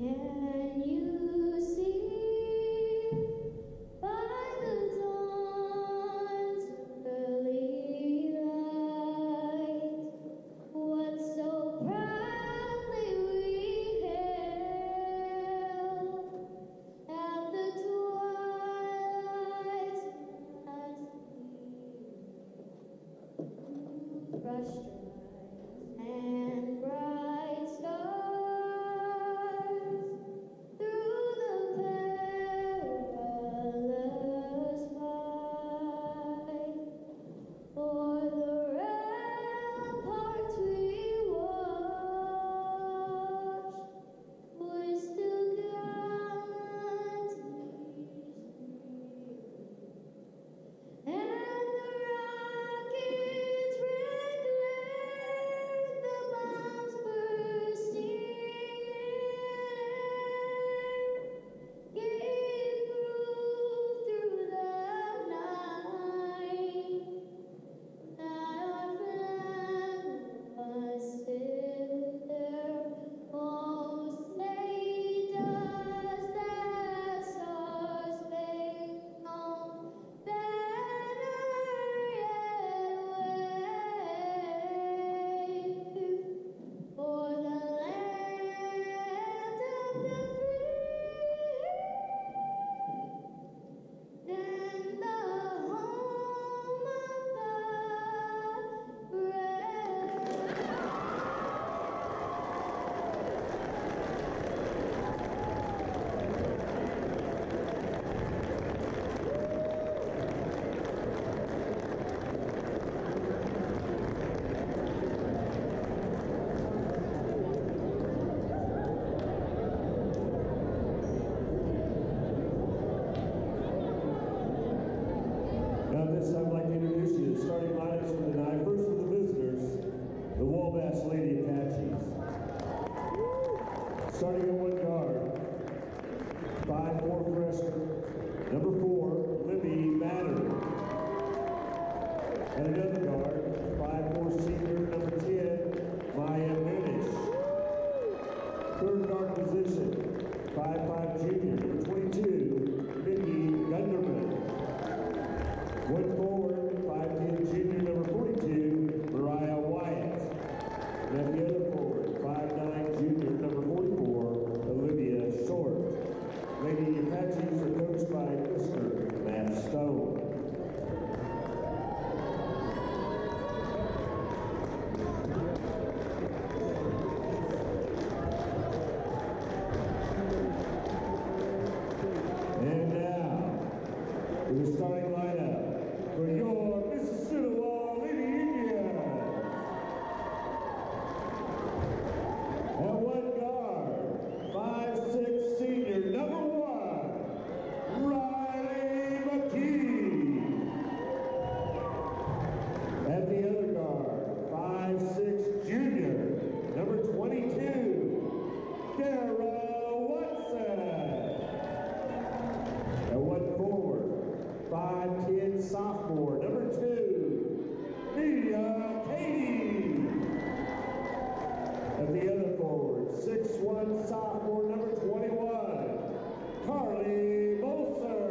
And you Starting at one guard, 5'4" freshman, number 4, Libby Matter. And another guard, 5'4" senior, number 10, Maya Minish. Third guard position, 5'5" junior, number 22, Vicky Gunderman. One forward, 5'10" junior, number 42, Mariah Wyatt. And at the other forward, 5'9" junior, number 44, Olivia Short. Lady Apaches are coached by Mr. Matt Stone. And now, with the starting lineup for your Mississinewa Lady Indians. At one guard, 5'6" senior, number 1, Riley McKee. At the other guard, 5'6" junior, number 22, Dara Watson. At one forward, 5'10" sophomore, number 2, Mia Katie. At the other forward, 6'1" sophomore, number 21, Carly Bolser.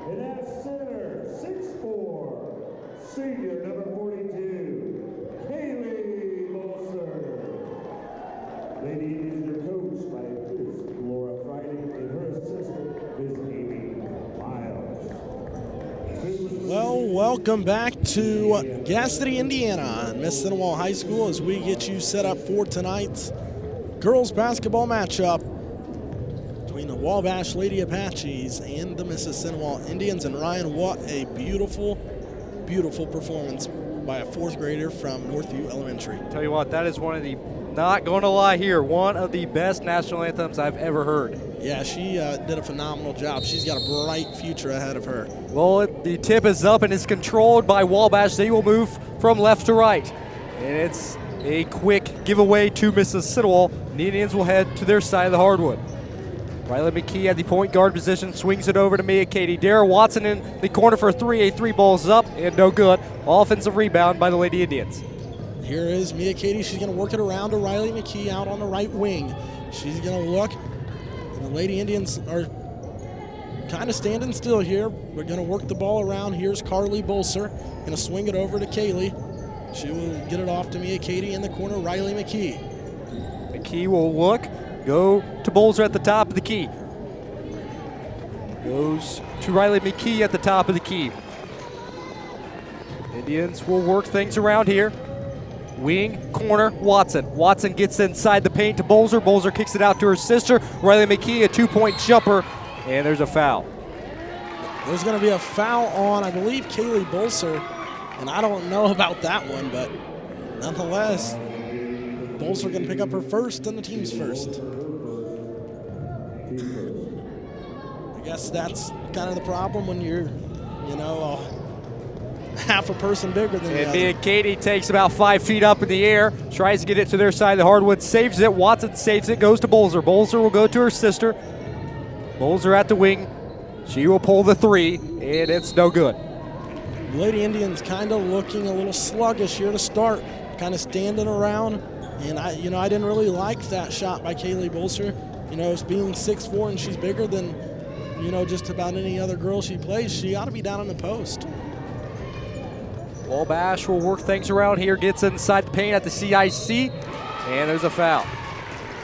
And at center, 6'4", senior, number 42, Kaylee Bolser. Lady Indians are coached by Miss Laura Friday and her assistant, Miss Amy Miles. Well, welcome back to Gas City, Indiana, and Mississinewa High School as we get you set up for tonight's girls basketball matchup between the Wabash Lady Apaches and the Mississinewa Indians. And Ryan, what a beautiful, beautiful performance by a 4th grader from Northview Elementary. Tell you what, that is one of the, not going to lie here, one of the best national anthems I've ever heard. Yeah, she did a phenomenal job. She's got a bright future ahead of her. Well, the tip is up and it's controlled by Wabash. They will move from left to right. And it's a quick giveaway to Mississinewa. The Indians will head to their side of the hardwood. Riley McKee at the point guard position, swings it over to Mia Katie. Dara Watson in the corner for a 3. A 3 ball's up and no good. Offensive rebound by the Lady Indians. Here is Mia Katie. She's going to work it around to Riley McKee out on the right wing. She's going to look. And the Lady Indians are kind of standing still here. We're going to work the ball around. Here's Carly Bolser. Going to swing it over to Kaylee. She will get it off to Mia Katie in the corner. Riley McKee. McKee will look. Go to Bolser at the top of the key. Goes to Riley McKee at the top of the key. Indians will work things around here. Wing, corner, Watson. Watson gets inside the paint to Bolser. Bolser kicks it out to her sister. Riley McKee, a 2-point jumper, and there's a foul. There's going to be a foul on, I believe, Kaylee Bolser, and I don't know about that one, but nonetheless, Bolser going to pick up her first and the team's first. I guess that's kind of the problem when you're, you know, half a person bigger than the other. Mia Katie takes about 5 feet up in the air, tries to get it to their side of the hardwood, saves it. Watson saves it, goes to Bolser. Bolser will go to her sister. Bolser at the wing. She will pull the 3, and it's no good. Lady Indians kind of looking a little sluggish here to start, kind of standing around. And I didn't really like that shot by Kaylee Bolser. You know, it's being 6'4" and she's bigger than, you know, just about any other girl she plays. She ought to be down in the post. Wabash will work things around here, gets inside the paint at the CIC, and there's a foul.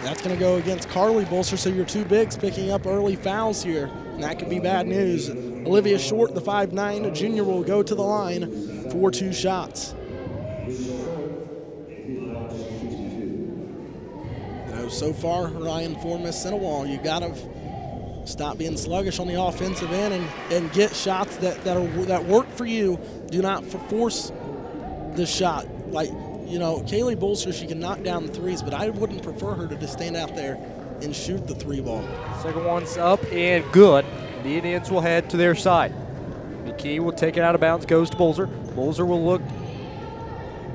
That's going to go against Carly Bolser, so your 2 bigs picking up early fouls here, and that could be bad news. Olivia Short, the 5'9" junior, will go to the line for 2 shots. So far, Ryan, for Mississinewa, you got to stop being sluggish on the offensive end and get shots that work for you. Do not force the shot. Like, you know, Kaylee Bolser, she can knock down the 3s, but I wouldn't prefer her to just stand out there and shoot the 3 ball. Second one's up and good. The Indians will head to their side. McKee will take it out of bounds, goes to Bolser. Bolser will look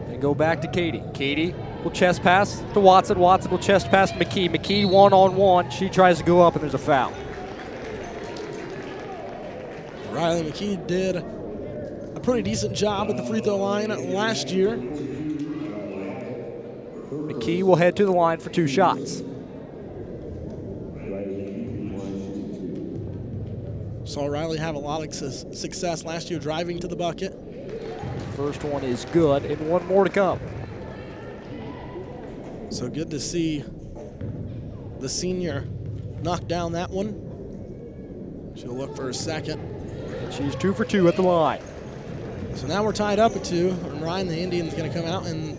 and go back to Katie. Katie will chest pass to Watson. Watson will chest pass to McKee. McKee one-on-one. She tries to go up, and there's a foul. Riley McKee did a pretty decent job at the free throw line last year. McKee will head to the line for 2 shots. Saw Riley have a lot of success last year driving to the bucket. First one is good, and 1 more to come. So good to see the senior knock down that one. She'll look for a second. She's 2 for 2 at the line. So now we're tied up at 2, and Ryan, the Indian's going to come out in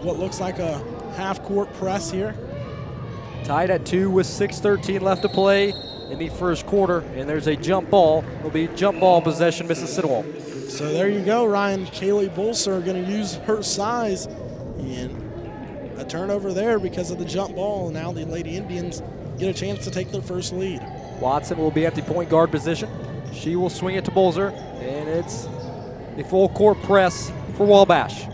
what looks like a half-court press here. Tied at 2 with 6:13 left to play in the first quarter, and there's a jump ball. It'll be jump ball possession, Mississinewa. So there you go, Ryan. Kaylee Bolser going to use her size, and a turnover there because of the jump ball. And now the Lady Indians get a chance to take their first lead. Watson will be at the point guard position. She will swing it to Bolser, and it's the full court press for Wabash.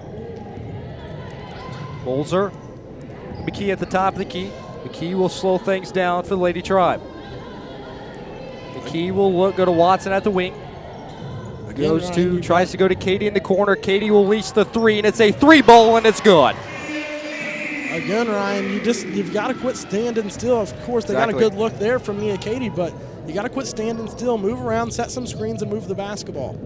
Bolser, McKee at the top of the key. McKee will slow things down for the Lady Tribe. McKee will go to Watson at the wing. Tries to go to Katie in the corner. Katie will reach the 3, and it's a 3-ball, and it's good. Again, Ryan, you've got to quit standing still. Of course, they got a good look there from Mia Katie, but you got to quit standing still. Move around, set some screens, and move the basketball.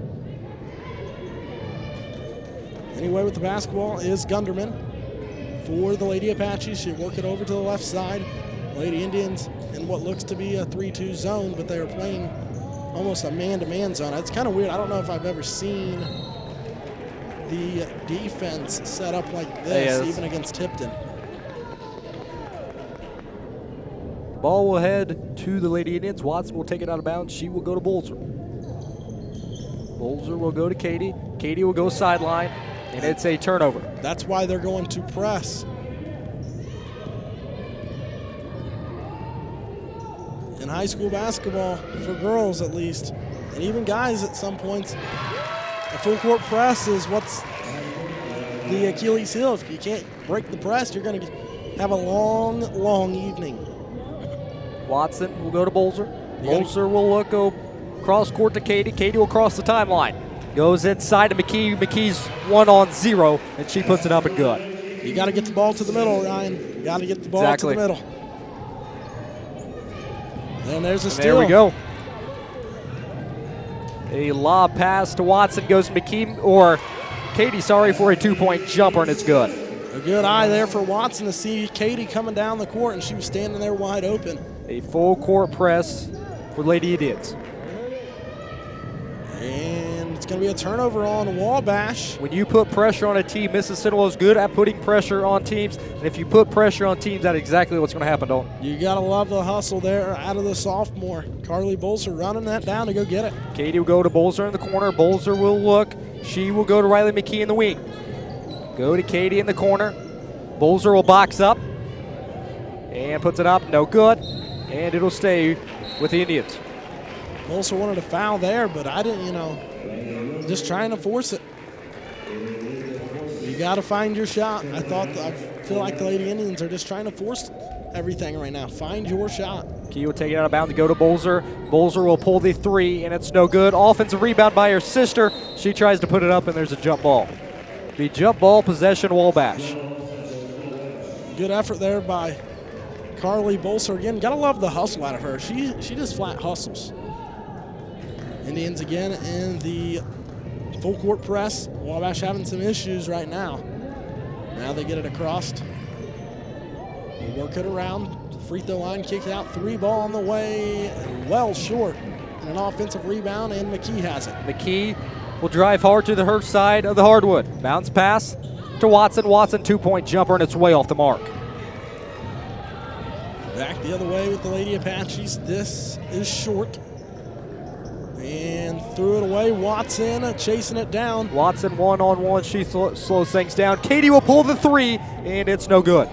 Anyway, with the basketball is Gunderman for the Lady Apaches. She'll work it over to the left side. Lady Indians in what looks to be a 3-2 zone, but they are playing almost a man-to-man zone. It's kind of weird. I don't know if I've ever seen the defense set up like this, even against Tipton. Ball will head to the Lady Indians. Watson will take it out of bounds. She will go to Bolser. Bolser will go to Katie. Katie will go sideline, and it's a turnover. That's why they're going to press. In high school basketball, for girls at least, and even guys at some points, a full court press is what's the Achilles heel. If you can't break the press, you're going to have a long, long evening. Watson will go to Bolser. Bolser will go cross court to Katie. Katie will cross the timeline. Goes inside to McKee. McKee's 1-on-0, and she puts it up and good. You got to get the ball to the middle, Ryan. You got to get the ball to the middle. And there's a steal. There we go. A lob pass to Watson goes McKee, or Katie, sorry, for a 2-point jumper, and it's good. A good eye there for Watson to see Katie coming down the court, and she was standing there wide open. A full court press for Lady Indians. And it's going to be a turnover on Wabash. When you put pressure on a team, Mississinewa is good at putting pressure on teams. And if you put pressure on teams, that's exactly what's going to happen, Dalton. You got to love the hustle there out of the sophomore. Carly Bolser running that down to go get it. Katie will go to Bolser in the corner. Bolser will look. She will go to Riley McKee in the wing. Go to Katie in the corner. Bolser will box up and puts it up. No good. And it'll stay with the Indians. Bolser wanted a foul there, but I didn't, just trying to force it. You got to find your shot. I feel like the Lady Indians are just trying to force everything right now. Find your shot. Key will take it out of bounds to go to Bolser. Bolser will pull the 3, and it's no good. Offensive rebound by her sister. She tries to put it up, and there's a jump ball. The jump ball possession, Wabash. Good effort there by Carly Bolser. Again, got to love the hustle out of her. She just flat hustles. Indians again in the full court press. Wabash having some issues right now. Now they get it across. They work it around. Free throw line kicked out. 3-ball on the way. Well short. And an offensive rebound, and McKee has it. McKee will drive hard to the her side of the hardwood. Bounce pass to Watson. Watson 2-point jumper, and it's way off the mark. Back the other way with the Lady Apaches. This is short. And threw it away. Watson chasing it down. Watson 1-on-1. She slows things down. Katie will pull the 3, and it's no good.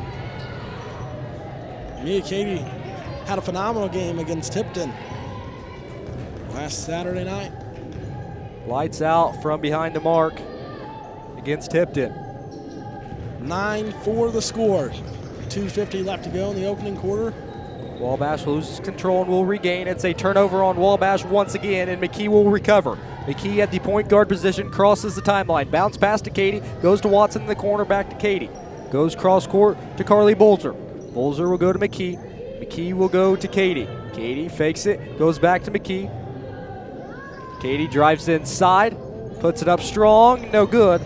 Mia Katie had a phenomenal game against Tipton last Saturday night. Lights out from behind the mark against Tipton. 9-4 the score. 2:50 left to go in the opening quarter. Wabash loses control and will regain. It's a turnover on Wabash once again, and McKee will recover. McKee at the point guard position, crosses the timeline. Bounce pass to Katie, goes to Watson in the corner, back to Katie. Goes cross court to Carly Bolzer. Bolzer will go to McKee. McKee will go to Katie. Katie fakes it, goes back to McKee. Katie drives inside, puts it up strong, no good.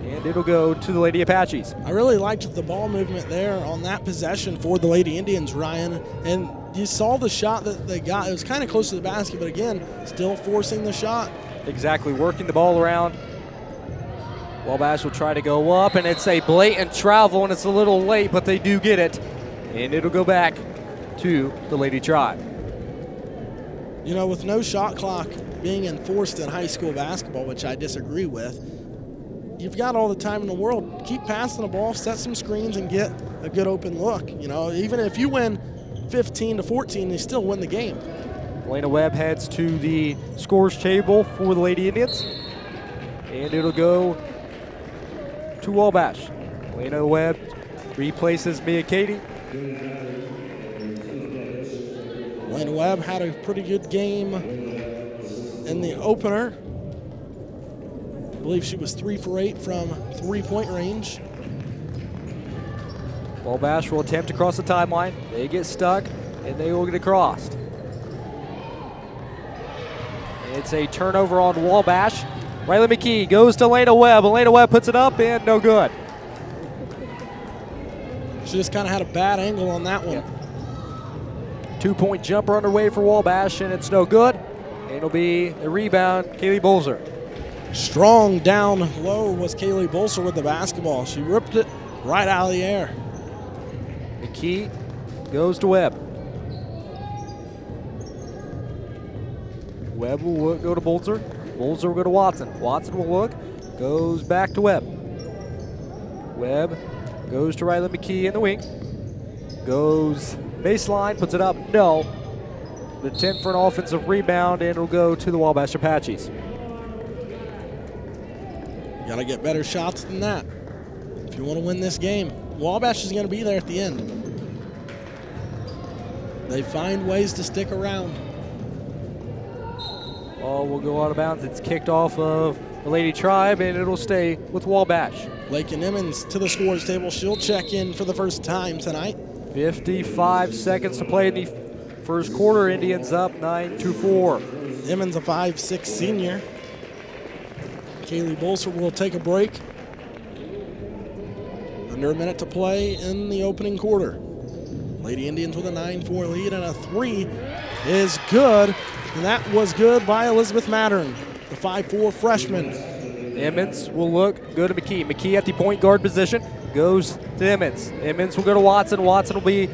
And it'll go to the Lady Apaches. I really liked the ball movement there on that possession for the Lady Indians, Ryan. And you saw the shot that they got. It was kind of close to the basket, but again, still forcing the shot. Exactly, working the ball around. Wabash will try to go up, and it's a blatant travel, and it's a little late, but they do get it. And it'll go back to the Lady Tribe. You know, with no shot clock being enforced in high school basketball, which I disagree with, you've got all the time in the world. Keep passing the ball, set some screens, and get a good open look. You know, even if you win 15-14, you still win the game. Elena Webb heads to the scores table for the Lady Indians. And it'll go to Wabash. Elena Webb replaces Mia Katie. Elena Webb had a pretty good game in the opener. I believe she was 3 for 8 from three-point range. Wabash will attempt to cross the timeline. They get stuck, and they will get across. It's a turnover on Wabash. Riley McKee goes to Elena Webb. Elena Webb puts it up, and no good. She just kind of had a bad angle on that one. Yeah. 2-point jumper underway for Wabash, and it's no good. It'll be a rebound, Kaylee Bolzer. Strong down low was Kaylee Bolzer with the basketball. She ripped it right out of the air. McKee goes to Webb. Webb will look, go to Bolzer. Bolzer will go to Watson. Watson will look, goes back to Webb. Webb goes to Riley McKee in the wing. Goes baseline, puts it up, no. The attempt for an offensive rebound, and it'll go to the Wabash Apaches. Got to get better shots than that if you want to win this game. Wabash is going to be there at the end. They find ways to stick around. Ball will go out of bounds. It's kicked off of the Lady Tribe, and it'll stay with Wabash. Lakin Emmons to the scores table. She'll check in for the first time tonight. 55 seconds to play in the first quarter. Indians up 9-4. Emmons, a 5'6" senior. Kaylee Bolzer will take a break. Under a minute to play in the opening quarter. Lady Indians with a 9-4 lead, and a 3 is good. And that was good by Elizabeth Mattern, the 5'4" freshman. Emmons will look, go to McKee. McKee at the point guard position, goes to Emmons. Emmons will go to Watson. Watson will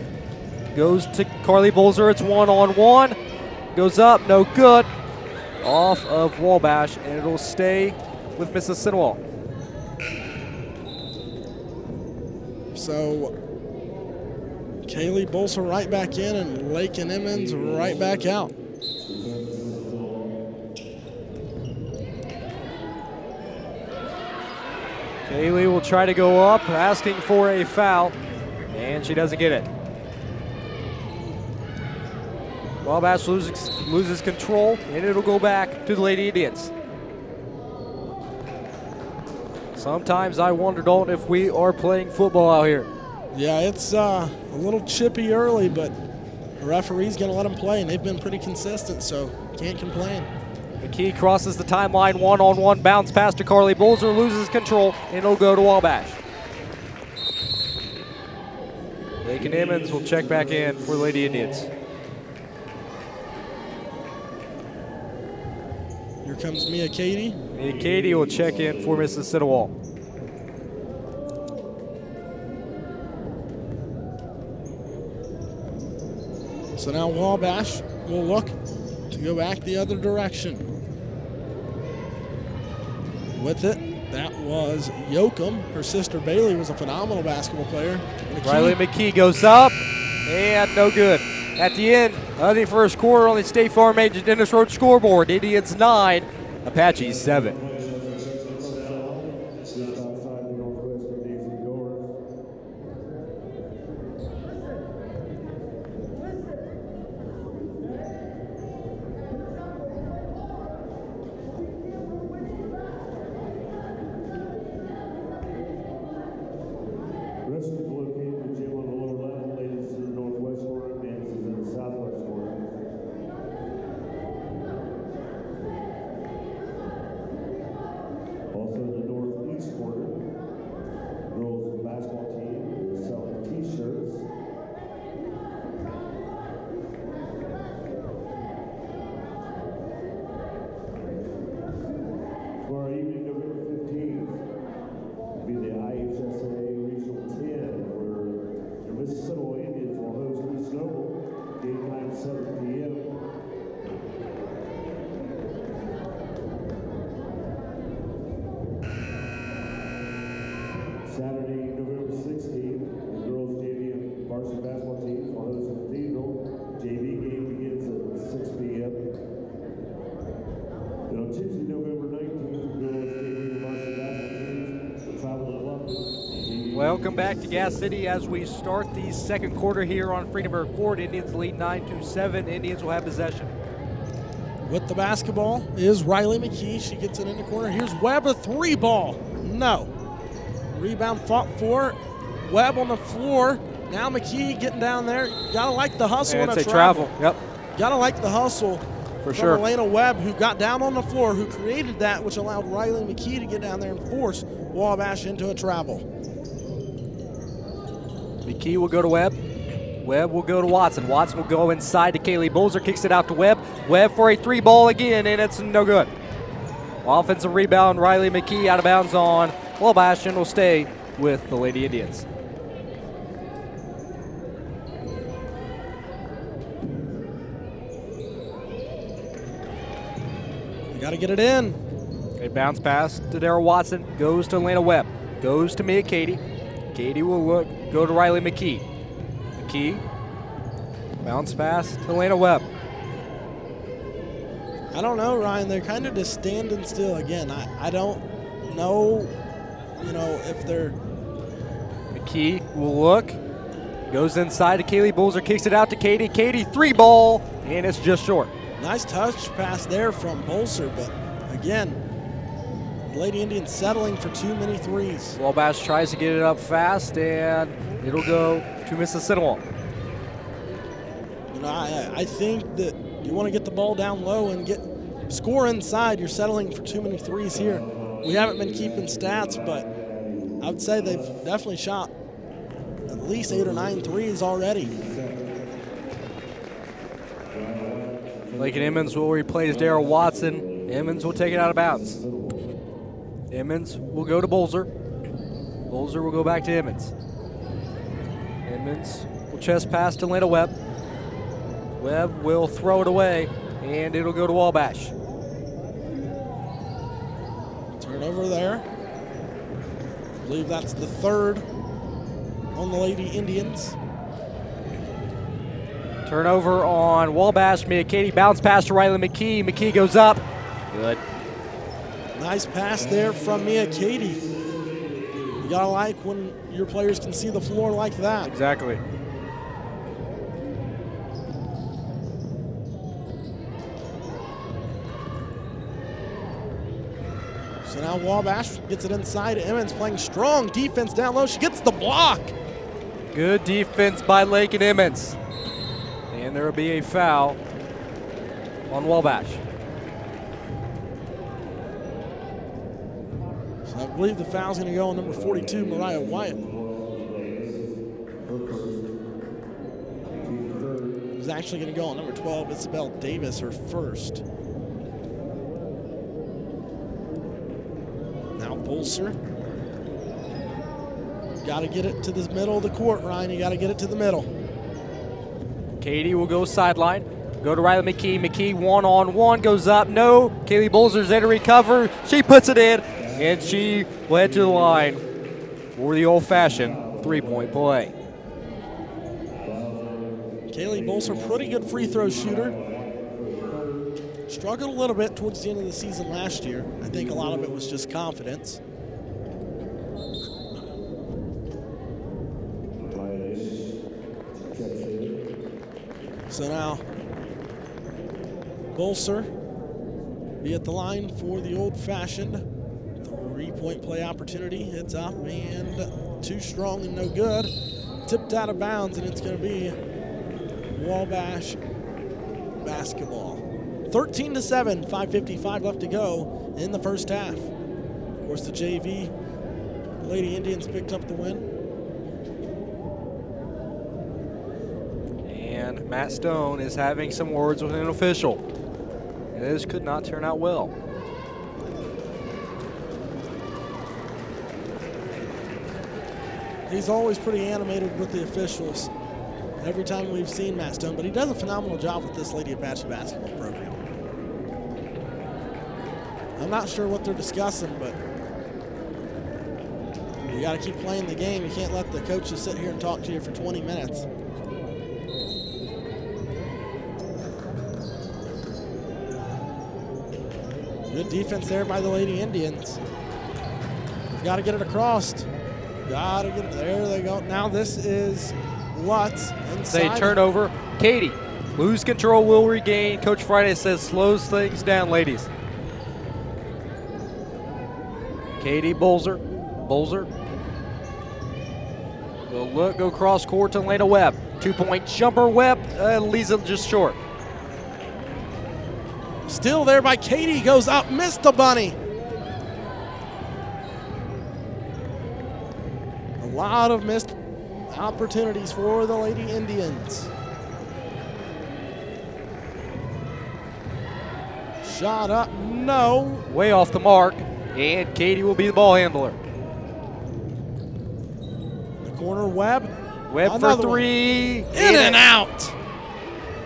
goes to Carly Bolzer. It's 1-on-1. Goes up, no good. Off of Wabash, and it'll stay with Mississinewa. So Kaylee Bolzer right back in, and Lakin Emmons right back out. Kaylee will try to go up, asking for a foul, and she doesn't get it. Wabash loses control, and it'll go back to the Lady Indians. Sometimes I wonder, Dalton, if we are playing football out here. Yeah, it's a little chippy early, but the referee's going to let them play, and they've been pretty consistent, so can't complain. McKee crosses the timeline, 1-on-1, bounce pass to Carly Bolzer, loses control, and it'll go to Wabash. Lakin Emmons will check back in for the Lady Indians. Here comes Mia Katie. Mia Katie will check in for Mississinewa. So now Wabash will look to go back the other direction. With it, that was Yoakum. Her sister Bailey was a phenomenal basketball player. Riley McKee goes up, and no good. At the end of the first quarter on the State Farm Agent Dennis Road scoreboard, Indians 9, Apaches 7. Welcome back to Gas City as we start the second quarter here on Friedenberg Court. Indians lead 9-7. Indians will have possession. With the basketball is Riley McKee. She gets it in the corner. Here's Webb, a three ball. No. Rebound fought for. Webb on the floor. Now McKee getting down there. Gotta like the hustle And and it's a a travel. Yep, Gotta like the hustle for from sure. Elena Webb, who got down on the floor, who created that, which allowed Riley McKee to get down there and force Wabash into a travel. McKee will go to Webb. Webb will go to Watson. Watson will go inside to Kaylee Bolzer, kicks it out to Webb. Webb for a three ball again, and it's no good. Offensive rebound, Riley McKee out of bounds on Wabash, and will stay with the Lady Indians. You got to get it in. A bounce pass to Darrell Watson, goes to Elena Webb, goes to Mia Katie. Katie will go to Riley McKee. McKee, bounce pass to Elena Webb. I don't know, Ryan. They're kind of just standing still again. I don't know, if they're. McKee will look, goes inside to Kaylee Bolzer, kicks it out to Katie. Katie, three ball, and it's just short. Nice touch pass there from Bolzer, but again, the Lady Indians settling for too many threes. Wabash tries to get it up fast, and it'll go to Mississinewa. I think that you want to get the ball down low and score inside. You're settling for too many threes here. We haven't been keeping stats, but I would say they've definitely shot at least 8 or 9 threes already. Lincoln Emmons will replace Darrell Watson. Emmons will take it out of bounds. Emmons will go to Bolzer. Bolzer will go back to Emmons. Emmons will chest pass to Lena Webb. Webb will throw it away, and it'll go to Wabash. Turnover there. I believe that's the third on the Lady Indians. Turnover on Wabash. Mia Katie bounce pass to Riley McKee. McKee goes up. Good. Nice pass there from Mia Katie. You gotta like when your players can see the floor like that. Exactly. So now Wabash gets it inside. Emmons playing strong defense down low. She gets the block. Good defense by Lincoln Emmons. And there will be a foul on Wabash. So I believe the foul's going to go on number 42, Mariah Wyatt. It's actually going to go on number 12, Isabel Davis, her first. Now Bolzer. Got to get it to the middle of the court, Ryan. You got to get it to the middle. Katie will go sideline. Go to Riley McKee. McKee one-on-one goes up. No. Kaylee Bolzer's there to recover. She puts it in, and she will head to the line for the old-fashioned three-point play. Kaylee Bolzer, pretty good free throw shooter. Struggled a little bit towards the end of the season last year. I think a lot of it was just confidence. So now, Bolzer be at the line for the old-fashioned three-point play opportunity. It's up and too strong and no good. Tipped out of bounds, and it's going to be Wabash basketball. 13-7, 5:55 left to go in the first half. Of course, the JV Lady Indians picked up the win. And Matt Stone is having some words with an official. And this could not turn out well. He's always pretty animated with the officials every time we've seen Matt Stone, but he does a phenomenal job with this Lady Apache basketball program. I'm not sure what they're discussing, but you got to keep playing the game. You can't let the coaches sit here and talk to you for 20 minutes. Good defense there by the Lady Indians. We've got to get it across. Gotta get it. There they go. Now this is Lutz inside. Say turnover. Katie, lose control, will regain. Coach Friday says slows things down, ladies. Katie Bolzer. Bolzer will look, go cross court to Lena Webb. 2-point jumper. Webb leaves it just short. Still there by Katie, goes up, missed the bunny. A lot of missed opportunities for the Lady Indians. Shot up, no. Way off the mark, and Katie will be the ball handler. In the corner, Webb. Webb for three. In and out.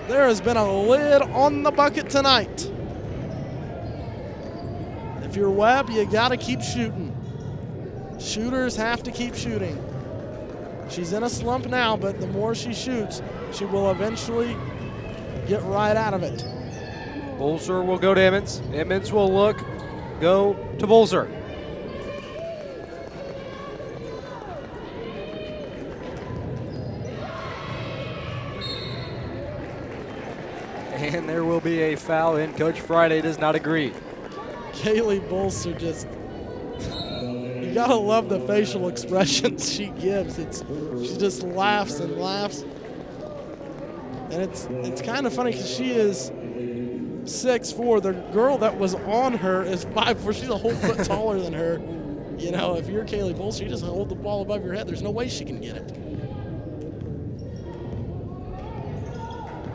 There has been a lid on the bucket tonight. If you're Webb, you got to keep shooting. Shooters have to keep shooting. She's in a slump now, but the more she shoots, she will eventually get right out of it. Bolzer will go to Emmons. Emmons will look, go to Bolzer. And there will be a foul, and Coach Friday does not agree. Kaylee Bolzer just, you gotta love the facial expressions she gives. She just laughs and laughs. And it's kind of funny because she is 6'4". The girl that was on her is 5'4". She's a whole foot taller than her. You know, if you're Kaylee Bolzer, you just hold the ball above your head. There's no way she can get it.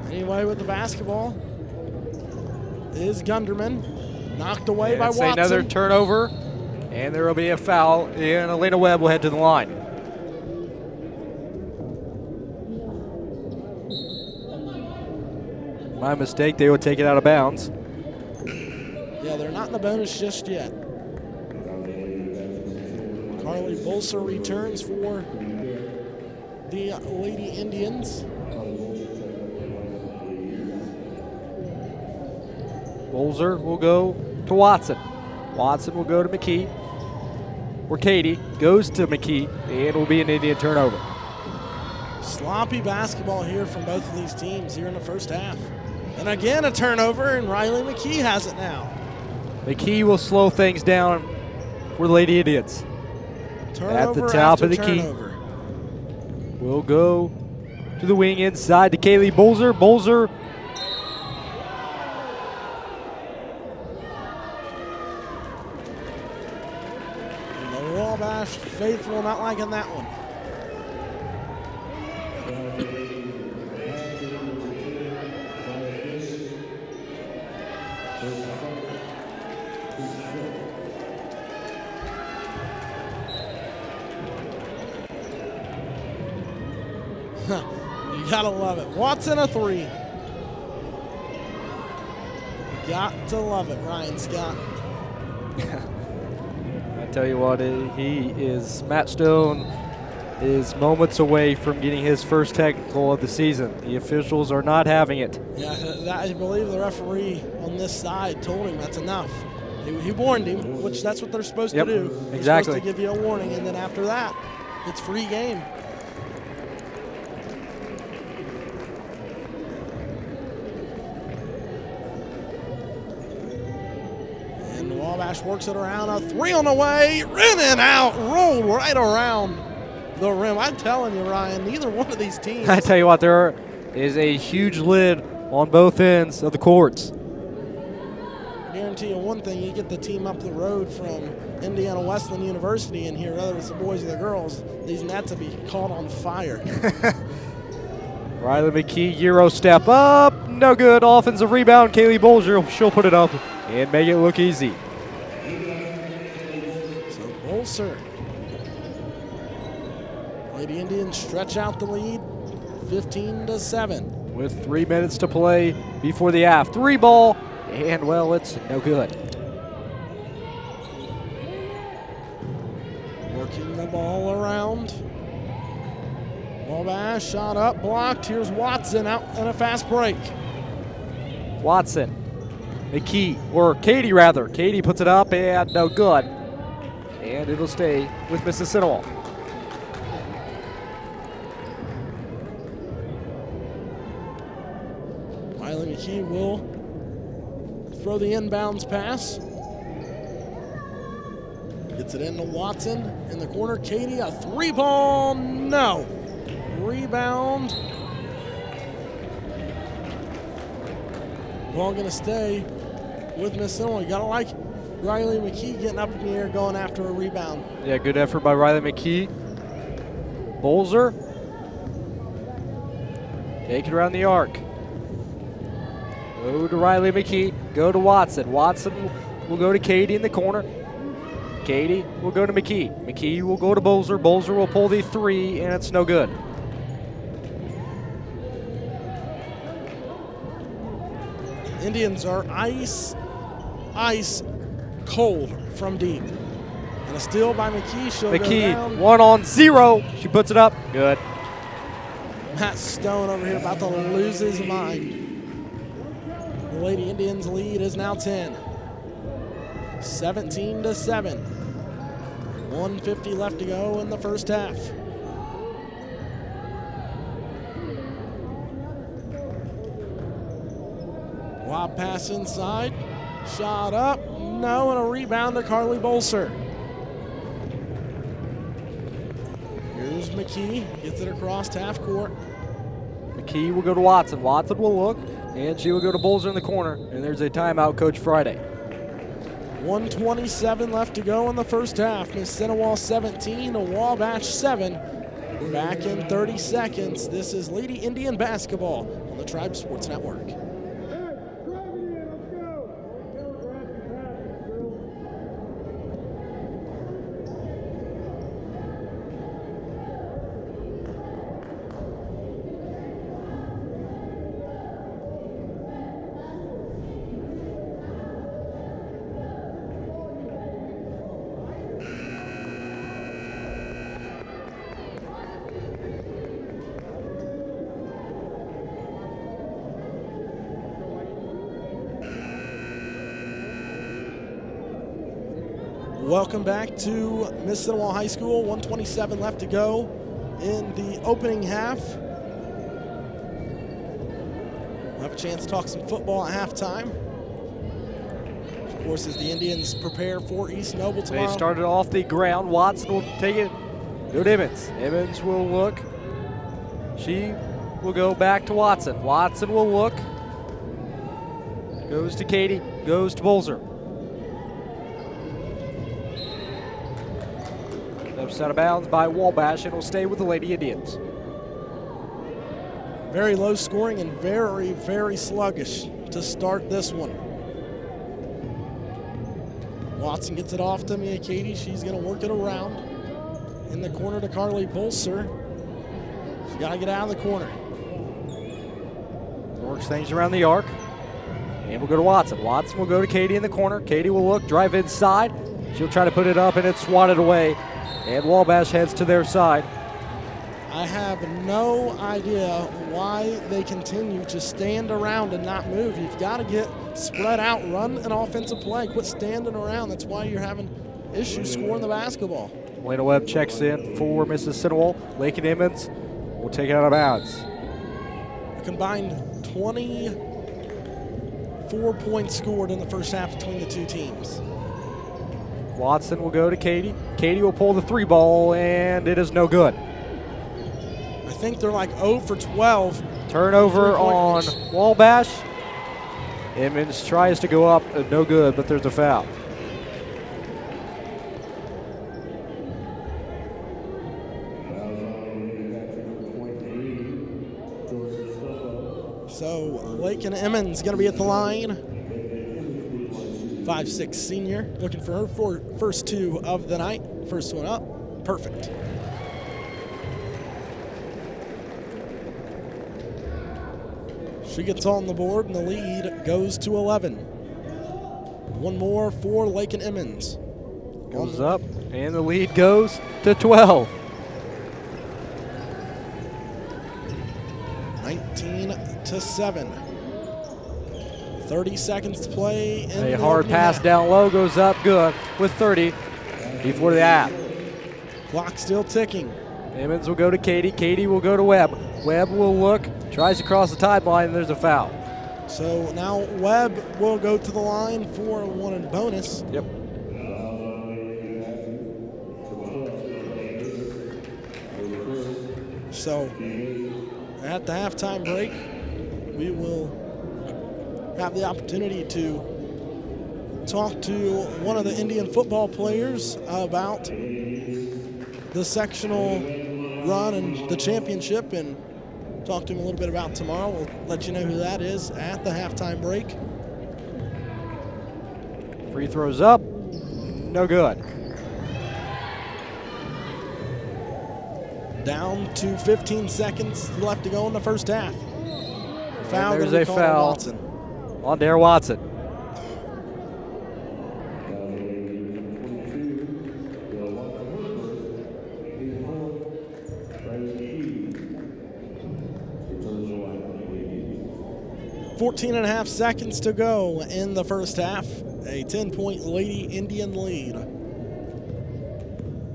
Anyway, with the basketball is Gunderman. Knocked away by Watson. Another turnover, and there will be a foul, and Elena Webb will head to the line. My mistake, they will take it out of bounds. Yeah, they're not in the bonus just yet. Carly Bolzer returns for the Lady Indians. Bolzer will go to Watson. Watson will go to McKee. Or Katie goes to McKee, and it will be an Indian turnover. Sloppy basketball here from both of these teams here in the first half. And again, a turnover, and Riley McKee has it now. McKee will slow things down for the Lady Indians. Turnover at the top of the turnover. key. We'll go to the wing inside to Kaylee Bolzer. Bolzer Wabash faithful not liking that one. You gotta love it. Watson a three. You got to love it, Ryan Scott. I tell you what, Matt Stone is moments away from getting his first technical of the season. The officials are not having it. Yeah, I believe the referee on this side told him that's enough. He warned him, which that's what they're supposed to do. They're exactly. supposed to give you a warning, and then after that, it's free game. And Wabash works it around. A three on the way. In and out. Rolled right around the rim. I'm telling you, Ryan, neither one of these teams. I tell you what, there is a huge lid on both ends of the courts. I guarantee you one thing, you get the team up the road from Indiana Wesleyan University in here, whether it's the boys or the girls, these nets will be caught on fire. Riley McKee, Euro step up, no good. Offensive rebound, Kaylee Bolzer, she'll put it up and make it look easy. So Bolzer. Lady Indians stretch out the lead, 15-7. With 3 minutes to play before the half. Three ball, and well, it's no good. Working the ball around. Wabash shot up, blocked. Here's Watson out in a fast break. Watson, McKee, or Katie rather. Katie puts it up and no good. And it'll stay with Mississinewa. McKee will throw the inbounds pass. Gets it into Watson in the corner. Katie, a 3-ball, no. Rebound. Ball gonna stay with Mississinewa. You gotta like Riley McKee getting up in the air, going after a rebound. Yeah, good effort by Riley McKee. Bolzer. Take it around the arc. Go to Riley McKee. Go to Watson. Watson will go to Katie in the corner. Katie will go to McKee. McKee will go to Bolzer. Bolzer will pull the 3, and it's no good. Indians are ice cold from deep. And a steal by McKee. She'll go down. McKee, 1-on-0. She puts it up. Good. Matt Stone over here about to lose his mind. The Lady Indians lead is now 10. 17-7. 1:50 left to go in the first half. Lob pass inside. Shot up. No, and a rebound to Carly Bolser. Here's McKee. Gets it across half court. McKee will go to Watson. Watson will look, and she will go to Bolzer in the corner. And there's a timeout, Coach Friday. 1:27 left to go in the first half. Mississinewa 17, Wabash 7. Back in 30 seconds. This is Lady Indian basketball on the Tribe Sports Network. Welcome back to Mississinewa High School. 1:27 left to go in the opening half. We'll have a chance to talk some football at halftime. Of course, as the Indians prepare for East Noble tomorrow. They started off the ground. Watson will take it. Go to Emmons. Emmons will look. She will go back to Watson. Watson will look. Goes to Katie. Goes to Bolzer. Out of bounds by Wabash, and will stay with the Lady Indians. Very low scoring and very, very sluggish to start this one. Watson gets it off to Mia Katie. She's going to work it around in the corner to Carly Bolser. She's got to get out of the corner. Works things around the arc, and we'll go to Watson. Watson will go to Katie in the corner. Katie will look, drive inside. She'll try to put it up, and it's swatted away. And Wabash heads to their side. I have no idea why they continue to stand around and not move. You've got to get spread out, run an offensive play, quit standing around. That's why you're having issues scoring the basketball. Elena Webb checks in for Mississinewa. Lakin Emmons will take it out of bounds. A combined 24 points scored in the first half between the two teams. Watson will go to Katie. Katie will pull the 3-ball, and it is no good. I think they're like 0 for 12. Turnover on Wabash. Emmons tries to go up, no good, but there's a foul. So Lakin Emmons going to be at the line. 5'6" senior, looking for her first 2 of the night. First one up, perfect. She gets on the board, and the lead goes to 11. One more for Lakin Emmons. Goes up, and the lead goes to 12. 19-7. 30 seconds to play. A hard pass down low goes up good with 30 before the half. Clock still ticking. Emmons will go to Katie. Katie will go to Webb. Webb will look, tries to cross the timeline, and there's a foul. So now Webb will go to the line for a one bonus. Yep. So at the halftime break, we will have the opportunity to talk to one of the Indian football players about the sectional run and the championship, and talk to him a little bit about tomorrow. We'll let you know who that is at the halftime break. Free throws up, no good. Down to 15 seconds left to go in the first half. Foul. There's a foul Watson. On Dare Watson. Fourteen and a half seconds to go in the first half. A 10-point Lady Indian lead.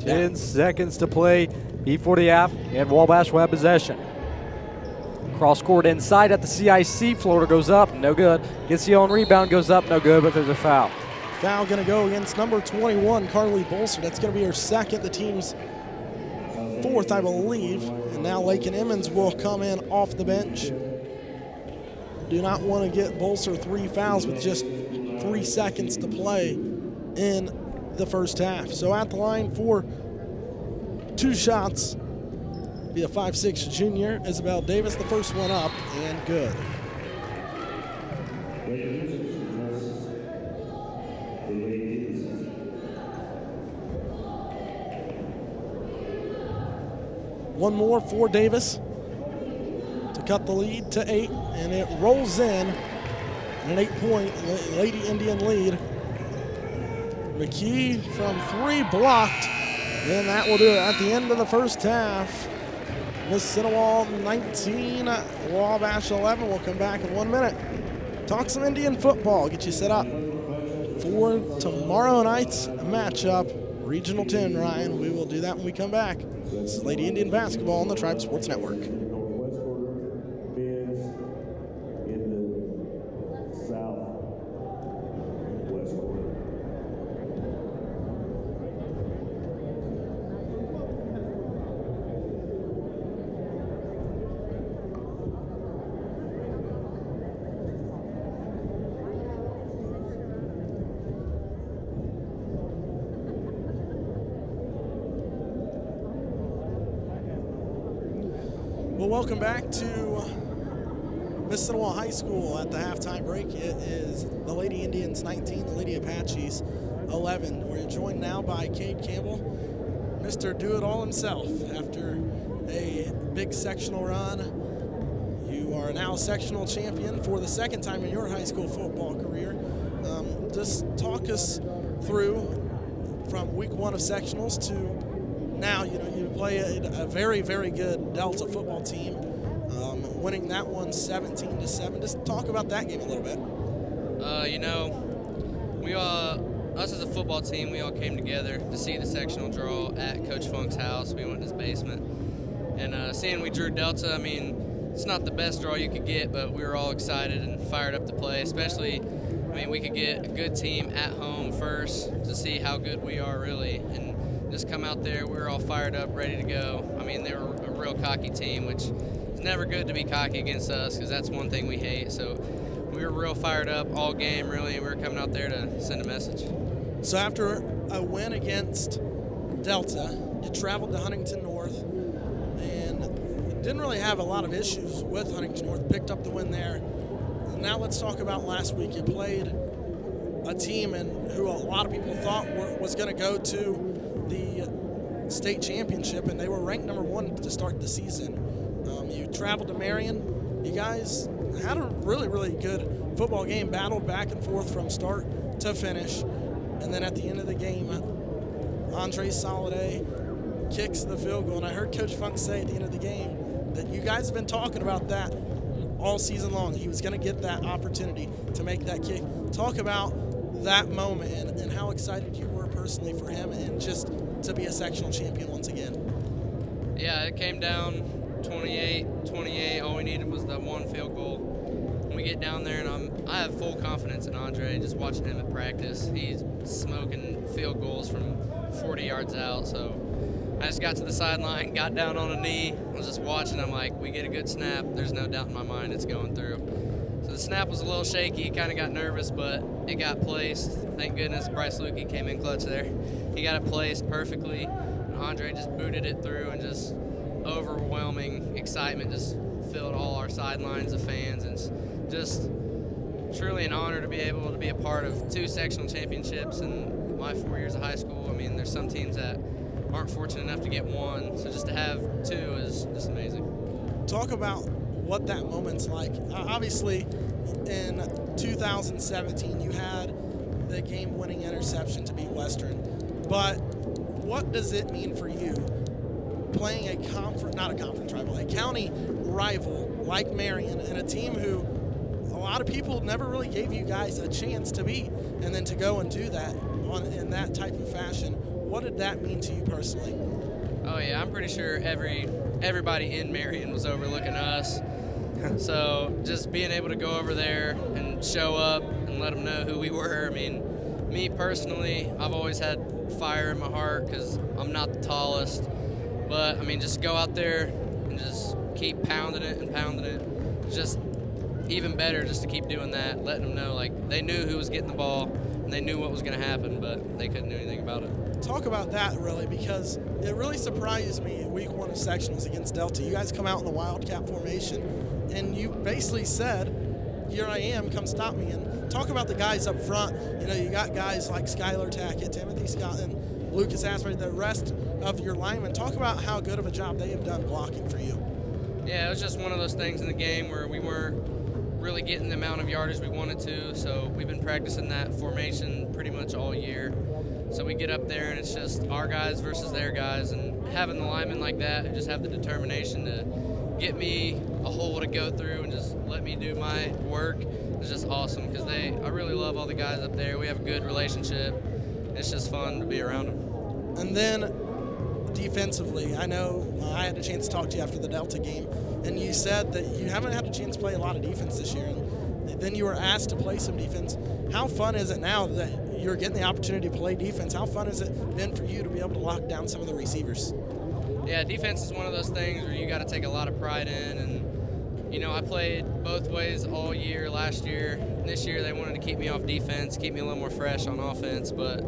10 seconds to play before the half, and Wabash will have possession. Cross court inside at the CIC. Floater goes up, no good. Gets the on rebound, goes up, no good, but there's a foul. Foul going to go against number 21, Carly Bolster. That's going to be her second, the team's fourth, I believe. And now Lakin Emmons will come in off the bench. Do not want to get Bolster 3 fouls with just 3 seconds to play in the first half. So at the line for 2 shots, be a 5'6" junior, Isabel Davis, the first one up, and good. One more for Davis to cut the lead to 8, and it rolls in an 8-point Lady Indian lead. McKee from 3 blocked, and that will do it at the end of the first half. Mississinewa 19, Wabash 11. We'll come back in 1 minute. Talk some Indian football, get you set up for tomorrow night's matchup. Regional 10, Ryan. We will do that when we come back. This is Lady Indian Basketball on the Tribe Sports Network. Well, welcome back to Mississinewa High School at the halftime break. It is the Lady Indians 19, the Lady Apaches 11. We're joined now by Cade Campbell, Mr. Do-It-All himself. After a big sectional run, you are now a sectional champion for the second time in your high school football career. Just talk us through from week 1 of sectionals to now. You play a very, very good Delta football team, winning that one 17-7. Just talk about that game a little bit. We all, us as a football team, we all came together to see the sectional draw at Coach Funk's house. We went to his basement, and seeing we drew Delta, I mean, it's not the best draw you could get, but we were all excited and fired up to play, especially, we could get a good team at home first to see how good we are really, and just come out there, we were all fired up, ready to go. They were a real cocky team, which is never good to be cocky against us because that's one thing we hate. So we were real fired up all game, really. We were coming out there to send a message. So after a win against Delta, you traveled to Huntington North and didn't really have a lot of issues with Huntington North, picked up the win there. And now let's talk about last week. You played a team who a lot of people thought was going to go to the state championship, and they were ranked number 1 to start the season. You traveled to Marion. You guys had a really, really good football game, battled back and forth from start to finish, and then at the end of the game, Andre Soliday kicks the field goal, and I heard Coach Funk say at the end of the game that you guys have been talking about that all season long. He was going to get that opportunity to make that kick. Talk about that moment and how excited you were personally for him and just to be a sectional champion once again. Yeah, it came down 28-28. All we needed was that one field goal. And we get down there, and I have full confidence in Andre. Just watching him at practice, he's smoking field goals from 40 yards out. So I just got to the sideline, got down on a knee, was just watching. I'm like, we get a good snap. There's no doubt in my mind it's going through. So the snap was a little shaky, kind of got nervous, but it got placed. Thank goodness Bryce Lukey came in clutch there. He got it placed perfectly, and Andre just booted it through, and just overwhelming excitement just filled all our sidelines of fans, and it's just truly an honor to be able to be a part of 2 sectional championships in my 4 years of high school. I mean, there's some teams that aren't fortunate enough to get 1, so just to have 2 is just amazing. Talk about what that moment's like. Obviously, in 2017, you had the game-winning interception to beat Western, but what does it mean for you playing a county rival like Marion, and a team who a lot of people never really gave you guys a chance to beat, and then to go and do that in that type of fashion? What did that mean to you personally? Oh yeah, I'm pretty sure everybody in Marion was overlooking us. So just being able to go over there and show up and let them know who we were. I mean, me personally, I've always had fire in my heart because I'm not the tallest. But I mean, just go out there and just keep pounding it and pounding it. It's just even better just to keep doing that, letting them know like they knew who was getting the ball and they knew what was going to happen, but they couldn't do anything about it. Talk about that, really, because it really surprised me in week 1 of sectionals against Delta. You guys come out in the Wildcat formation, and you basically said, here I am, come stop me. And talk about the guys up front. You know, you got guys like Skylar Tackett, Timothy Scott, and Lucas Asbury, the rest of your linemen. Talk about how good of a job they have done blocking for you. Yeah, it was just one of those things in the game where we weren't really getting the amount of yardage we wanted to, so we've been practicing that formation pretty much all year. So we get up there and it's just our guys versus their guys, and having the linemen like that who just have the determination to get me a hole to go through and just let me do my work is just awesome, because I really love all the guys up there. We have a good relationship. It's just fun to be around them. And then defensively, I know I had a chance to talk to you after the Delta game, and you said that you haven't had a chance to play a lot of defense this year, and then you were asked to play some defense. How fun is it now that you're getting the opportunity to play defense? How fun has it been for you to be able to lock down some of the receivers? Yeah, defense is one of those things where you got to take a lot of pride in, and you know, I played both ways all year last year. This year they wanted to keep me off defense, keep me a little more fresh on offense, but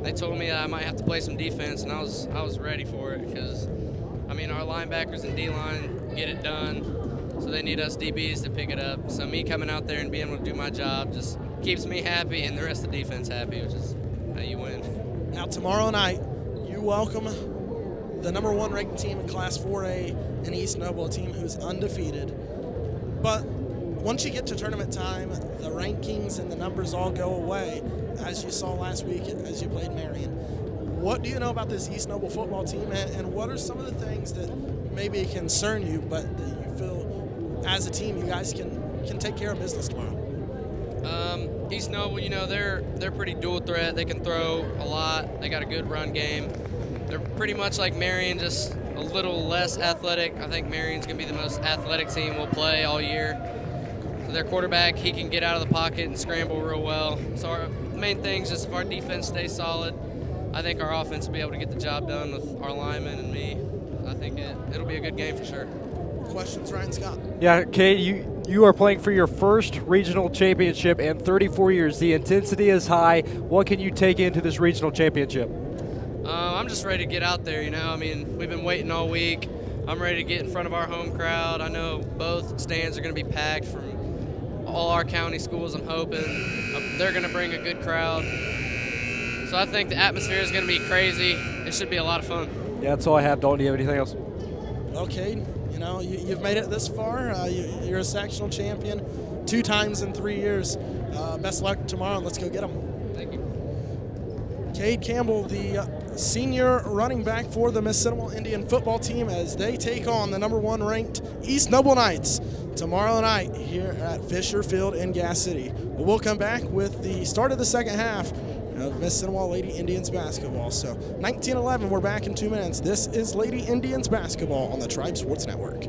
they told me that I might have to play some defense, and I was ready for it, because I mean, our linebackers and D-line get it done, so they need us DBs to pick it up. So me coming out there and being able to do my job just keeps me happy and the rest of the defense happy, which is how you win. Now tomorrow night, you welcome the number 1 ranked team in Class 4A in East Noble, a team who's undefeated. But once you get to tournament time, the rankings and the numbers all go away, as you saw last week as you played Marion. What do you know about this East Noble football team, and what are some of the things that maybe concern you, but that you feel as a team you guys can take care of business tomorrow? East Noble, you know, they're pretty dual threat. They can throw a lot. They got a good run game. They're pretty much like Marion, just a little less athletic. I think Marion's going to be the most athletic team we'll play all year. So their quarterback, he can get out of the pocket and scramble real well. So our main thing is just if our defense stays solid, I think our offense will be able to get the job done with our linemen and me. I think it'll be a good game for sure. Questions, Ryan Scott? Yeah, Kate, you are playing for your first regional championship in 34 years. The intensity is high. What can you take into this regional championship? I'm just ready to get out there, you know. I mean, we've been waiting all week. I'm ready to get in front of our home crowd. I know both stands are going to be packed from all our county schools, I'm hoping. They're going to bring a good crowd. So I think the atmosphere is going to be crazy. It should be a lot of fun. Yeah, that's all I have. Dalton, do you have anything else? Okay, you know, you've made it this far. You're a sectional champion 2 times in 3 years. Best luck tomorrow, and let's go get them. Thank you. Cade Campbell, the senior running back for the Mississinewa Indian football team, as they take on the number 1 ranked East Noble Knights tomorrow night here at Fisher Field in Gas City. We'll come back with the start of the second half of Mississinewa Lady Indians basketball. So 19-11, we're back in 2 minutes. This is Lady Indians basketball on the Tribe Sports Network.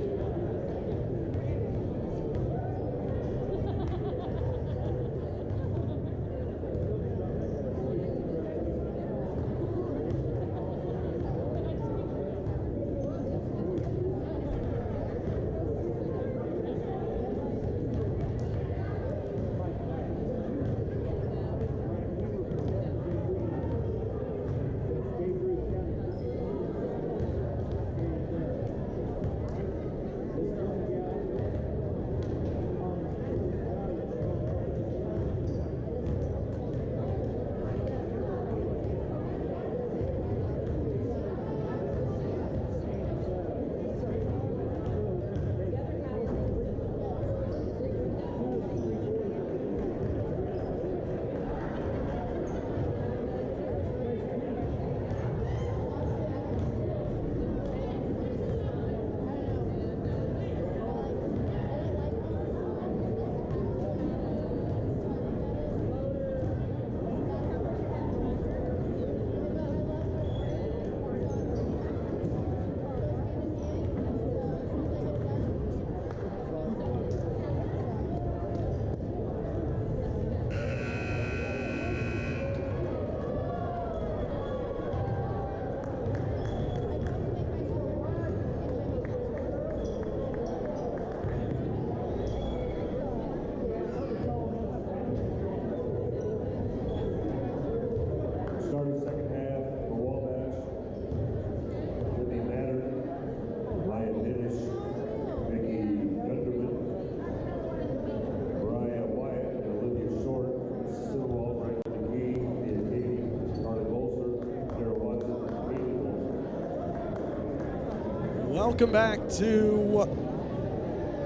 welcome back to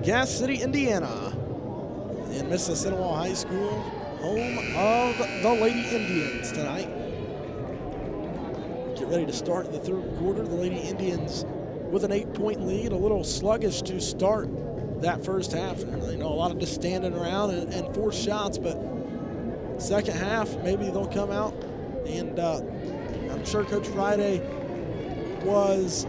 Gas City, Indiana, in Mississinewa High School, home of the Lady Indians tonight. Get ready to start the third quarter. The Lady Indians with an 8-point lead, a little sluggish to start that first half. You know, a lot of just standing around and forced shots, but second half, maybe they'll come out, and I'm sure Coach Friday was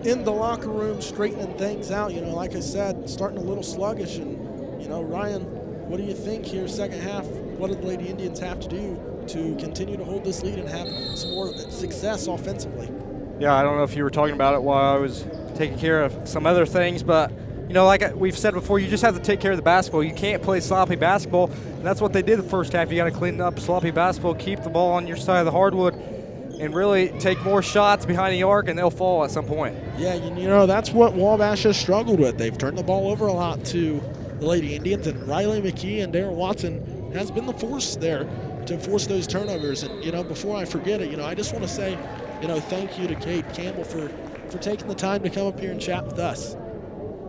in the locker room straightening things out. You know, like I said, starting a little sluggish. And, you know, Ryan, what do you think here second half? What do the Lady Indians have to do to continue to hold this lead and have some more success offensively? Yeah, I don't know if you were talking about it while I was taking care of some other things, but, you know, like we've said before, you just have to take care of the basketball. You can't play sloppy basketball, and that's what they did the first half. You got to clean up sloppy basketball, keep the ball on your side of the hardwood, and really take more shots behind the arc, and they'll fall at some point. Yeah, you know, that's what Wabash has struggled with. They've turned the ball over a lot to the Lady Indians, and Riley McKee and Darren Watson has been the force there to force those turnovers. And, you know, before I forget it, you know, I just want to say, you know, thank you to Kate Campbell for taking the time to come up here and chat with us.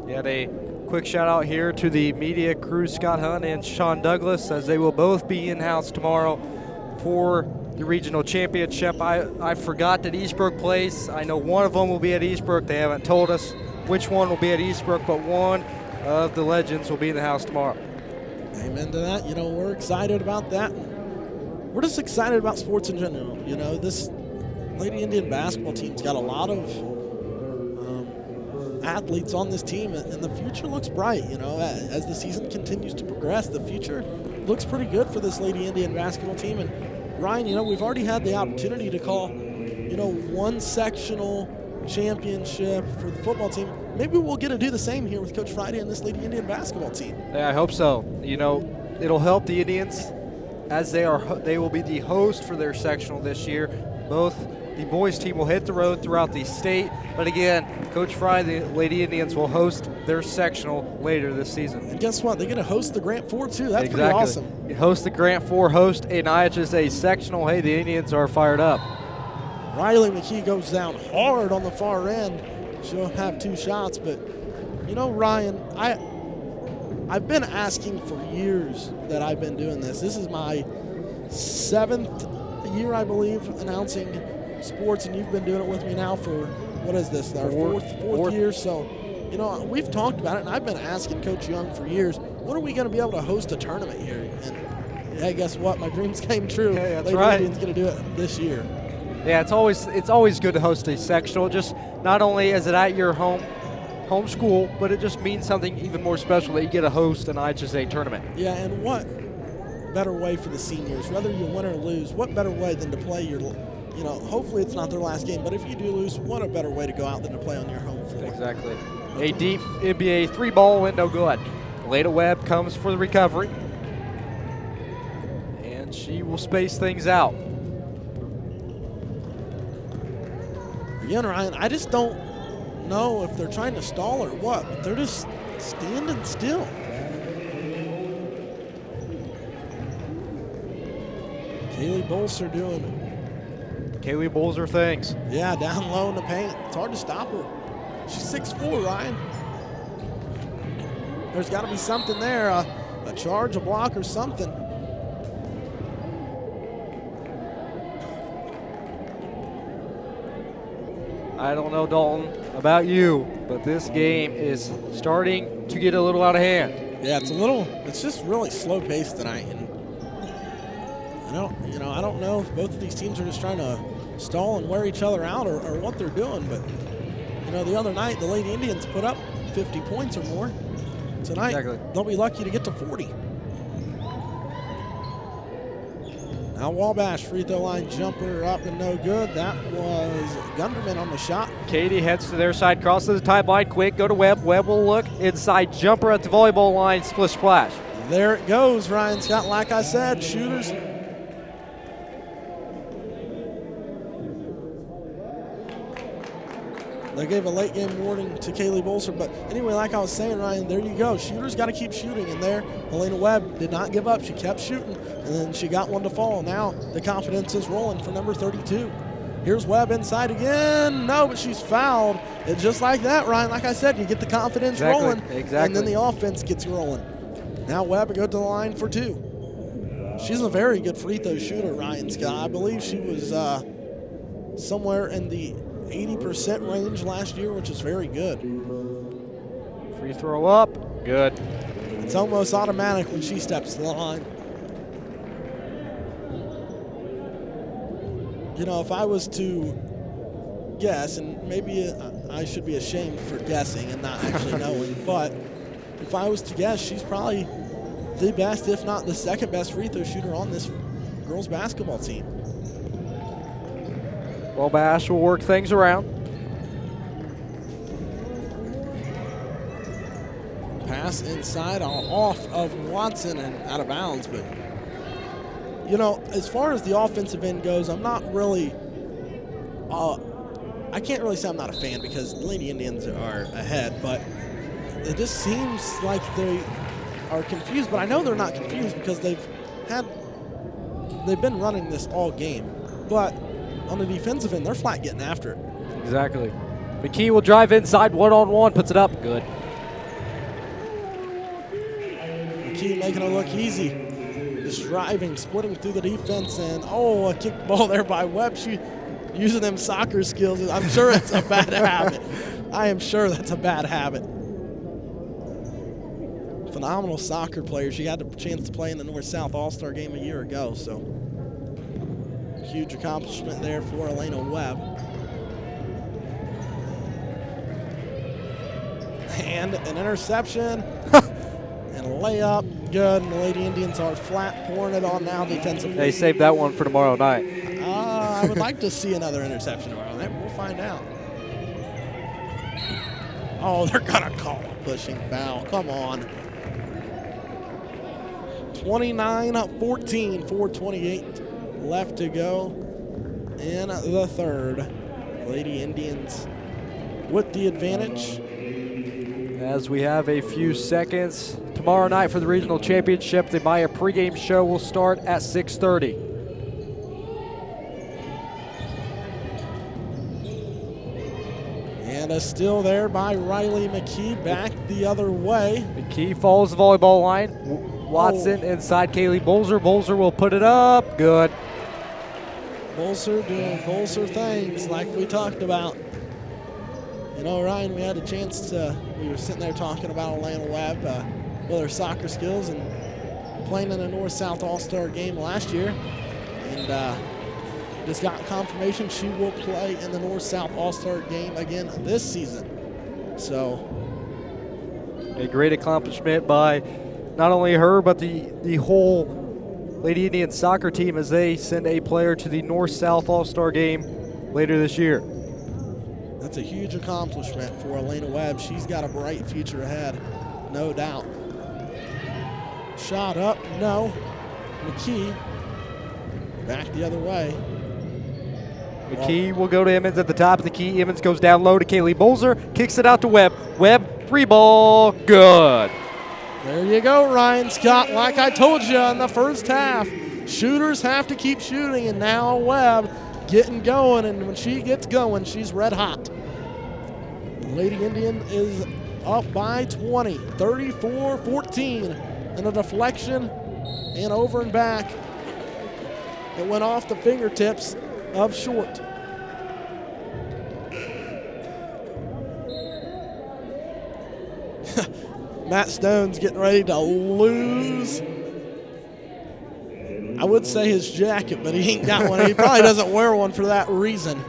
Yeah, a quick shout out here to the media crew, Scott Hunt and Sean Douglas, as they will both be in-house tomorrow for the regional championship. I forgot that Eastbrook plays. I know one of them will be at Eastbrook. They haven't told us which one will be at Eastbrook, but one of the legends will be in the house tomorrow. Amen to that. You know, we're excited about that. We're just excited about sports in general. You know, this Lady Indian basketball team's got a lot of athletes on this team, and the future looks bright. You know, as the season continues to progress, the future looks pretty good for this Lady Indian basketball team. And Ryan, you know, we've already had the opportunity to call, you know, one sectional championship for the football team. Maybe we'll get to do the same here with Coach Friday and this Lady Indian basketball team. Yeah, I hope so. You know, it'll help the Indians as they will be the host for their sectional this year. Both the boys team will hit the road throughout the state, but again, Coach Friday, the Lady Indians will host their sectional later this season. And guess what? They're going to host the Grant 4 too. That's exactly. Pretty awesome. You host the Grant 4, host an IHSA sectional. Hey, the Indians are fired up. Riley McKee goes down hard on the far end. She'll have 2 shots, but you know, Ryan, I've been asking for years that I've been doing this. This is my 7th year, I believe, announcing sports, and you've been doing it with me now for, what is this, our fourth year? So, you know, we've talked about it, and I've been asking Coach Young for years, when are we going to be able to host a tournament here? And hey, guess what? My dreams came true. Hey, that's Lady right. Indians going to do it this year. Yeah, it's always good to host a sectional. Just not only is it at your home school, but it just means something even more special that you get to host an IHSA tournament. Yeah, and what better way for the seniors, whether you win or lose, what better way than to play your, you know, hopefully it's not their last game, but if you do lose, what a better way to go out than to play on your home floor. Exactly. A deep NBA 3-ball window good. Leda Webb comes for the recovery, and she will space things out. Again, Ryan, I just don't know if they're trying to stall or what, but they're just standing still. Kaylee Bolser doing it. Kaylee Bolser things. Yeah, down low in the paint. It's hard to stop her. She's 6'4", Ryan. There's got to be something there, a charge, a block, or something. I don't know, Dalton, about you, but this game is starting to get a little out of hand. Yeah, it's just really slow paced tonight, and I don't know if both of these teams are just trying to stall and wear each other out or what they're doing, but you know, the other night the Lady Indians put up 50 points or more. Tonight, exactly. They'll be lucky to get to 40. Now Wabash free throw line jumper up and no good. That was Gunderman on the shot. Katie heads to their side, crosses the timeline quick, go to Webb. Webb will look inside, jumper at the volleyball line, splish splash. There it goes, Ryan Scott. Like I said, shooters. They gave a late game warning to Kaylee Bolser, but anyway, like I was saying, Ryan, there you go. Shooters got to keep shooting, and there, Elena Webb did not give up. She kept shooting, and then she got one to fall. Now the confidence is rolling for number 32. Here's Webb inside again. No, but she's fouled. And just like that, Ryan, like I said, you get the confidence rolling. Exactly. And then the offense gets rolling. Now Webb will go to the line for 2. She's a very good free throw shooter, Ryan Scott. I believe she was somewhere in the 80% range last year, which is very good. Free throw up. Good. It's almost automatic when she steps to the line. You know, if I was to guess, and maybe I should be ashamed for guessing and not actually knowing, but if I was to guess, she's probably the best, if not the second best free throw shooter on this girls basketball team. Wabash will work things around. Pass inside off of Watson and out of bounds, but you know, as far as the offensive end goes, I'm not really, I can't really say I'm not a fan because the Lady Indians are ahead, but it just seems like they are confused, but I know they're not confused because they've been running this all game, but on the defensive end, they're flat getting after it. Exactly. McKee will drive inside, one-on-one, puts it up, good. McKee making it look easy. Just driving, splitting through the defense, and oh, a kick ball there by Webb. She using them soccer skills. I'm sure it's a bad habit. I am sure that's a bad habit. Phenomenal soccer player. She had the chance to play in the North-South All-Star game a year ago, so huge accomplishment there for Elena Webb. And an interception. And a layup, good. And the Lady Indians are flat, pouring it on now defensively. They saved that one for tomorrow night. I would like to see another interception tomorrow night. We'll find out. Oh, they're going to call a pushing foul. Come on. 29-14, 4:28 left to go in the third. Lady Indians with the advantage. As we have a few seconds, tomorrow night for the regional championship, the Maya pregame show will start at 6:30. And a steal there by Riley McKee, back the other way. McKee follows the volleyball line. Watson inside Kaylee Bolzer. Bolzer will put it up, good. Bolzer doing Bolzer things like we talked about. You know, Ryan, we had a chance to, we were sitting there talking about Elena Webb with her soccer skills and playing in a North-South All-Star game last year. And just got confirmation she will play in the North-South All-Star game again this season. So a great accomplishment by not only her, but the whole Lady Indian soccer team as they send a player to the North-South All-Star game later this year. That's a huge accomplishment for Elena Webb. She's got a bright future ahead, no doubt. Shot up, no. McKee back the other way. McKee will go to Emmons at the top of the key. Emmons goes down low to Kaylee Bolzer, kicks it out to Webb. Webb, three ball, good. There you go, Ryan Scott. Like I told you in the first half, shooters have to keep shooting, and now Webb getting going, and when she gets going, she's red hot. Lady Indian is up by 20, 34-14, and a deflection and over and back. It went off the fingertips of Short. Matt Stone's getting ready to lose, I would say, his jacket, but he ain't got one. He probably doesn't wear one for that reason.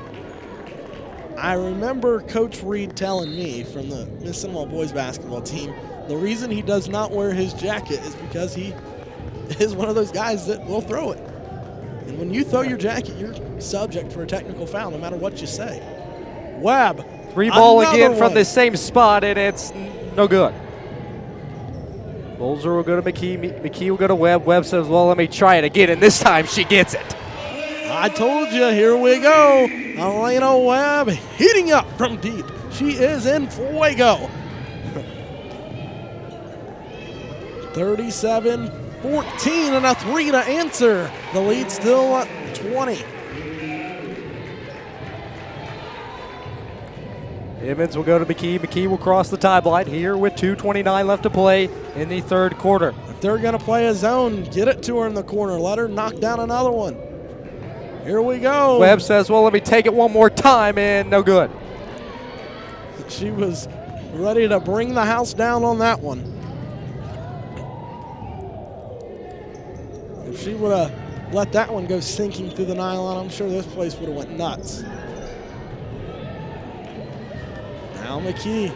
I remember Coach Reed telling me from the Mississinewa boys basketball team, the reason he does not wear his jacket is because he is one of those guys that will throw it. And when you throw your jacket, you're subject for a technical foul no matter what you say. Webb. Three ball again from the same spot, and it's no good. Bolzer will go to McKee. McKee will go to Webb. Webb says, well, let me try it again, and this time she gets it. I told you, here we go. Elena Webb heating up from deep. She is in fuego. 37-14 and a three to answer. The lead still at 20. Emmons will go to McKee. McKee will cross the tie line here with 2:29 left to play in the third quarter. If they're going to play a zone, get it to her in the corner. Let her knock down another one. Here we go. Webb says, well, let me take it one more time, and no good. She was ready to bring the house down on that one. If she would have let that one go sinking through the nylon, I'm sure this place would have went nuts. Now McKee.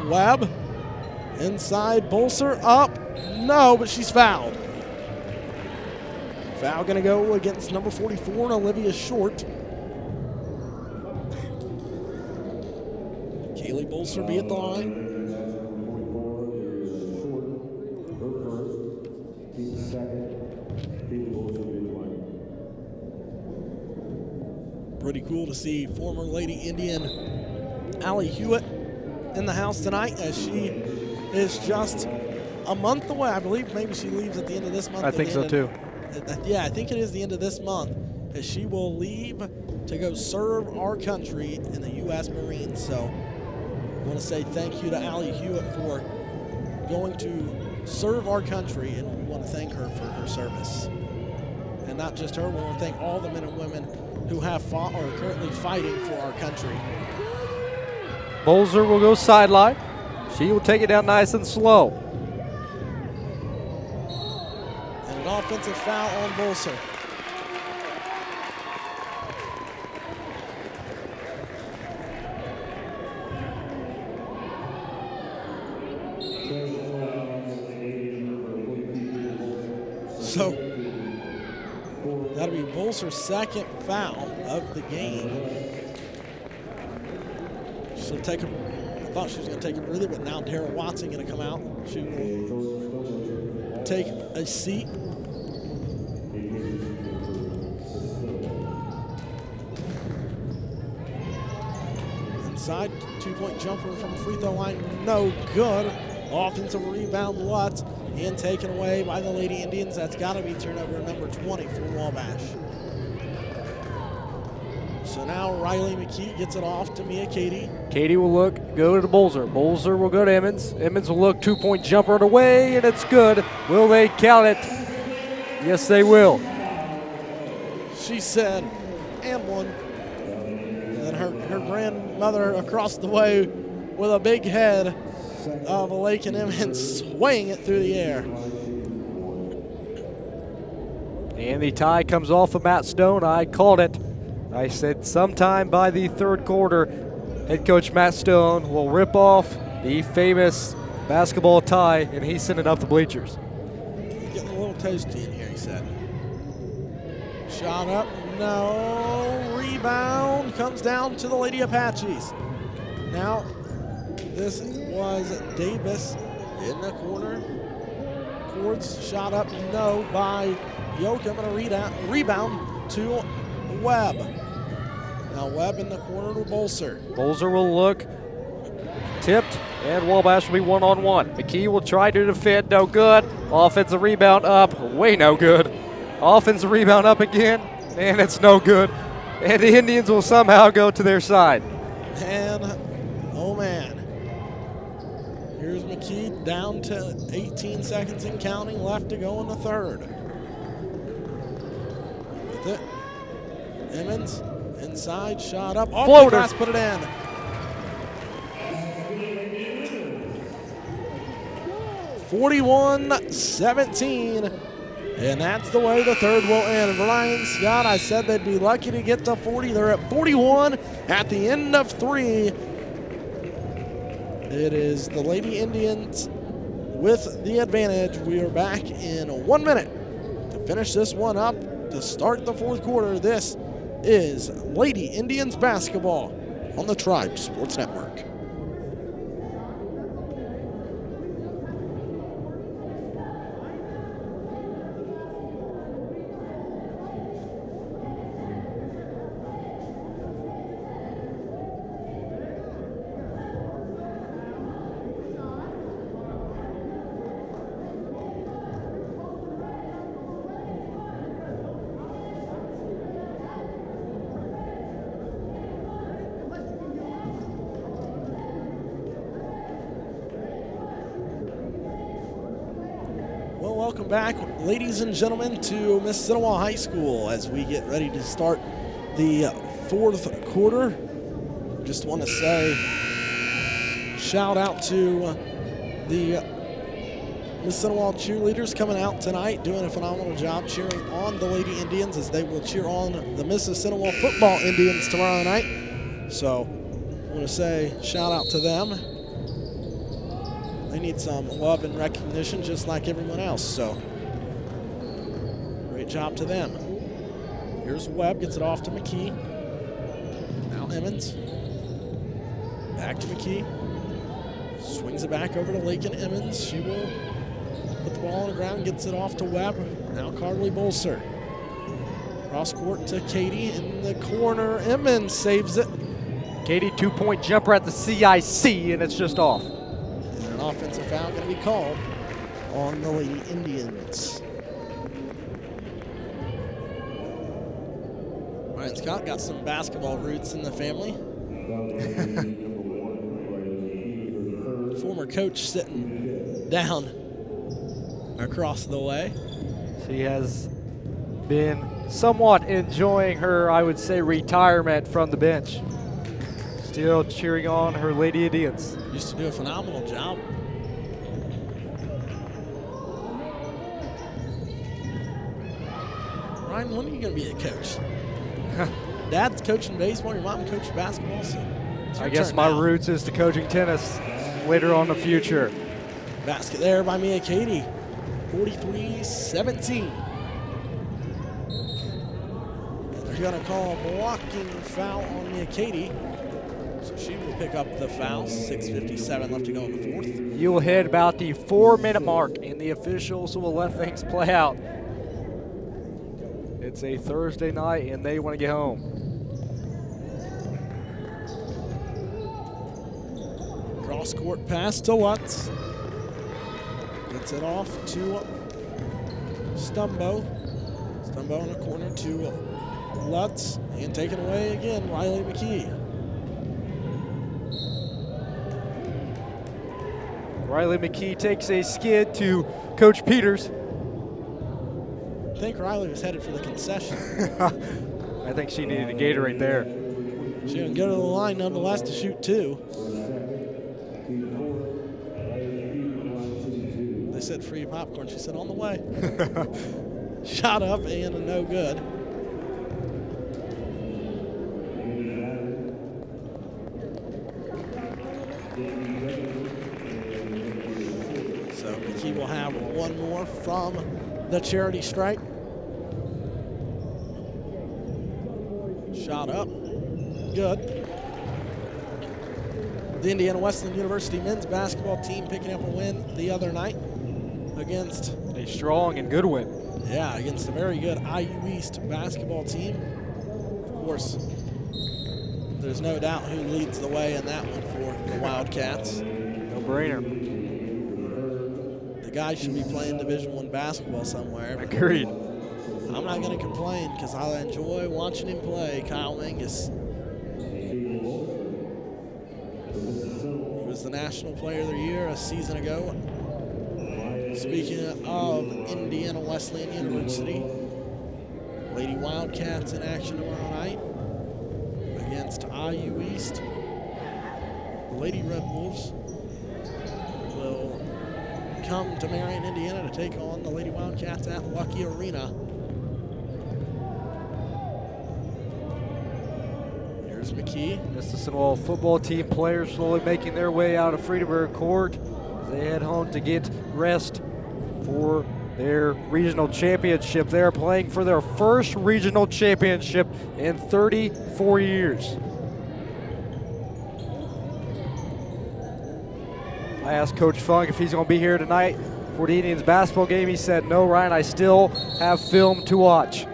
Webb. Inside, Bolser up. No, but she's fouled. Foul going to go against number 44, Olivia Short. Kaylee Bolser be at the line. Pretty cool to see former Lady Indian Allie Hewitt in the house tonight, as she is just a month away. I believe maybe she leaves at the end of this month. I think so too. Yeah, I think it is the end of this month, as she will leave to go serve our country in the U.S. Marines. So I want to say thank you to Allie Hewitt for going to serve our country, and we want to thank her for her service. And not just her, we want to thank all the men and women who have fought or are currently fighting for our country. Bolser will go sideline. She will take it down nice and slow. And an offensive foul on Bolser. So that'll be Bolser's second foul of the game. She'll take a, I thought she was going to take a breather, but now Darrell Watson going to come out. She will take a seat. Inside, two-point jumper from the free throw line, no good. Offensive rebound, Lutz, and taken away by the Lady Indians. That's got to be turnover number 20 for Wabash. So now Riley McKee gets it off to Mia Katie. Katie will go to Bolser. Bolser will go to Emmons. Emmons will look, two-point jumper on the way, and it's good. Will they count it? Yes, they will. She said, and one. And her grandmother across the way with a big head of a Lakin Emmons swaying it through the air. And the tie comes off of Matt Stone. I called it. I said sometime by the third quarter, head coach Matt Stone will rip off the famous basketball tie, and he's sending up the bleachers. Getting a little toasty in here, he said. Shot up, no. Rebound comes down to the Lady Apaches. Now, this was Davis in the corner. Cords shot up, no, by Yoakum, and a rebound to Webb. Now Webb in the corner to Bolser. Bolser will look, tipped, and Wabash will be one-on-one. McKee will try to defend, no good. Offensive rebound up, way no good. Offensive rebound up again, and it's no good. And the Indians will somehow go to their side. And, oh man. Here's McKee down to 18 seconds and counting left to go in the third. With it, Emmons inside, shot up, off the glass, put it in. (41-17), and that's the way the third will end. Brian Scott, I said they'd be lucky to get to 40. They're at 41 at the end of 3. It is the Lady Indians with the advantage. We are back in 1 minute to finish this one up to start the fourth quarter. This is Lady Indians basketball on the Tribe Sports Network. welcome back, ladies and gentlemen, to Mississinewa High School as we get ready to start the fourth quarter. Just want to say shout out to the Mississinewa cheerleaders coming out tonight, doing a phenomenal job cheering on the Lady Indians as they will cheer on the Mississinewa football Indians tomorrow night. So I want to say shout out to them. They need some love and recognition just like everyone else, so great job to them. Here's Webb, gets it off to McKee. Now Emmons. Back to McKee. Swings it back over to Lakin Emmons. She will put the ball on the ground, gets it off to Webb. Now Carly Bolser. Cross court to Katie in the corner. Emmons saves it. Katie, 2-point jumper at the CIC, and it's just off. And an offensive foul going to be called on the Lady Indians. Ryan Scott got some basketball roots in the family. Former coach sitting down across the way. She has been somewhat enjoying her, I would say, retirement from the bench. Still cheering on her Lady Indians. Used to do a phenomenal job. Ryan, when are you going to be a coach? Dad's coaching baseball, your mom coached basketball, so I guess my roots is to coaching tennis later on in the future. Basket there by Mia Katie, 43-17. They're going to call a blocking foul on Mia Katie, so she will pick up the foul. 6:57 left to go in the fourth. You will hit about the 4-minute mark, and the officials will let things play out. It's a Thursday night, and they want to get home. Cross-court pass to Lutz. Gets it off to Stumbo. Stumbo in the corner to Lutz. And taken away again, Riley McKee. Riley McKee takes a skid to Coach Peters. I think Riley was headed for the concession. I think she needed a Gatorade there. She didn't go to the line nonetheless to shoot two. They said free popcorn. She said on the way. Shot up and a no good. So McKee will have one more from the charity stripe. Shot up. Good. The Indiana Wesleyan University men's basketball team picking up a win the other night against a strong and good win. Yeah, against a very good IU East basketball team. Of course, there's no doubt who leads the way in that one for the Wildcats. No brainer. The guy should be playing Division I basketball somewhere. Agreed. I'm not going to complain because I enjoy watching him play. Kyle Mangus. He was the National Player of the Year a season ago. Speaking of Indiana Wesleyan University, Lady Wildcats in action tomorrow night against IU East. The Lady Red Wolves will come to Marion, Indiana to take on the Lady Wildcats at Lucky Arena. Here's McKee. Mississinewa football team players slowly making their way out of Friedenberg Court as they head home to get rest for their regional championship. They are playing for their first regional championship in 34 years. I asked Coach Funk if he's going to be here tonight for the Indians basketball game. He said, no, Ryan, I still have film to watch.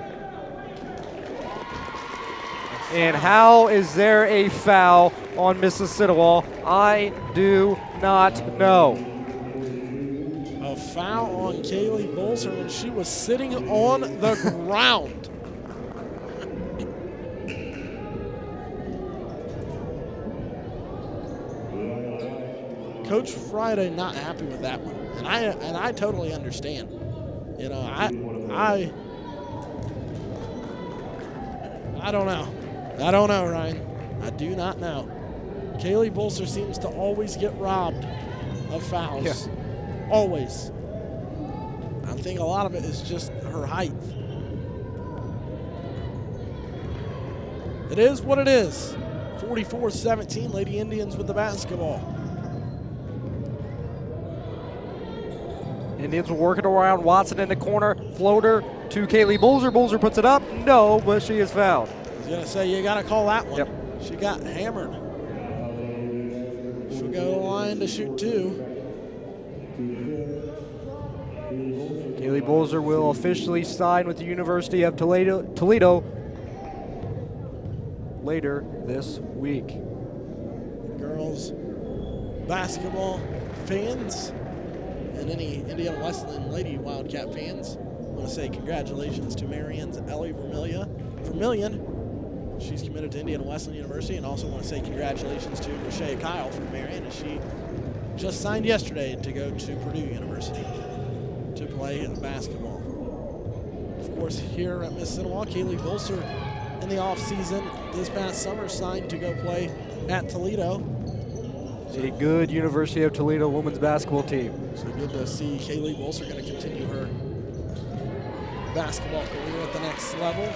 And how is there a foul on Mississinewa? I do not know. A foul on Kaylee Bolser when she was sitting on the ground. Coach Friday not happy with that one, and I totally understand. You know, I don't know. I don't know, Ryan. I do not know. Kaylee Bolser seems to always get robbed of fouls. Yeah. Always. I think a lot of it is just her height. It is what it is. 44-17, Lady Indians with the basketball. Indians will work it around. Watson in the corner. Floater to Kaylee Bolser. Bolser puts it up. No, but she is fouled. I was going to say, you got to call that one. Yep. She got hammered. She'll go to the line to shoot 2. Kaylee Bolser will officially sign with the University of Toledo later this week. Girls basketball fans and any Indiana Wesleyan Lady Wildcat fans, I want to say congratulations to Marian's Ellie Vermillion. She's committed to Indiana Wesleyan University, and also want to say congratulations to Rashay Kyle from Marian, as she just signed yesterday to go to Purdue University to play basketball. Of course, here at Mississinewa, Kaylee Bolser in the offseason this past summer signed to go play at Toledo. A good University of Toledo women's basketball team. So good to see Kaylee Bolser going to continue her basketball career at the next level.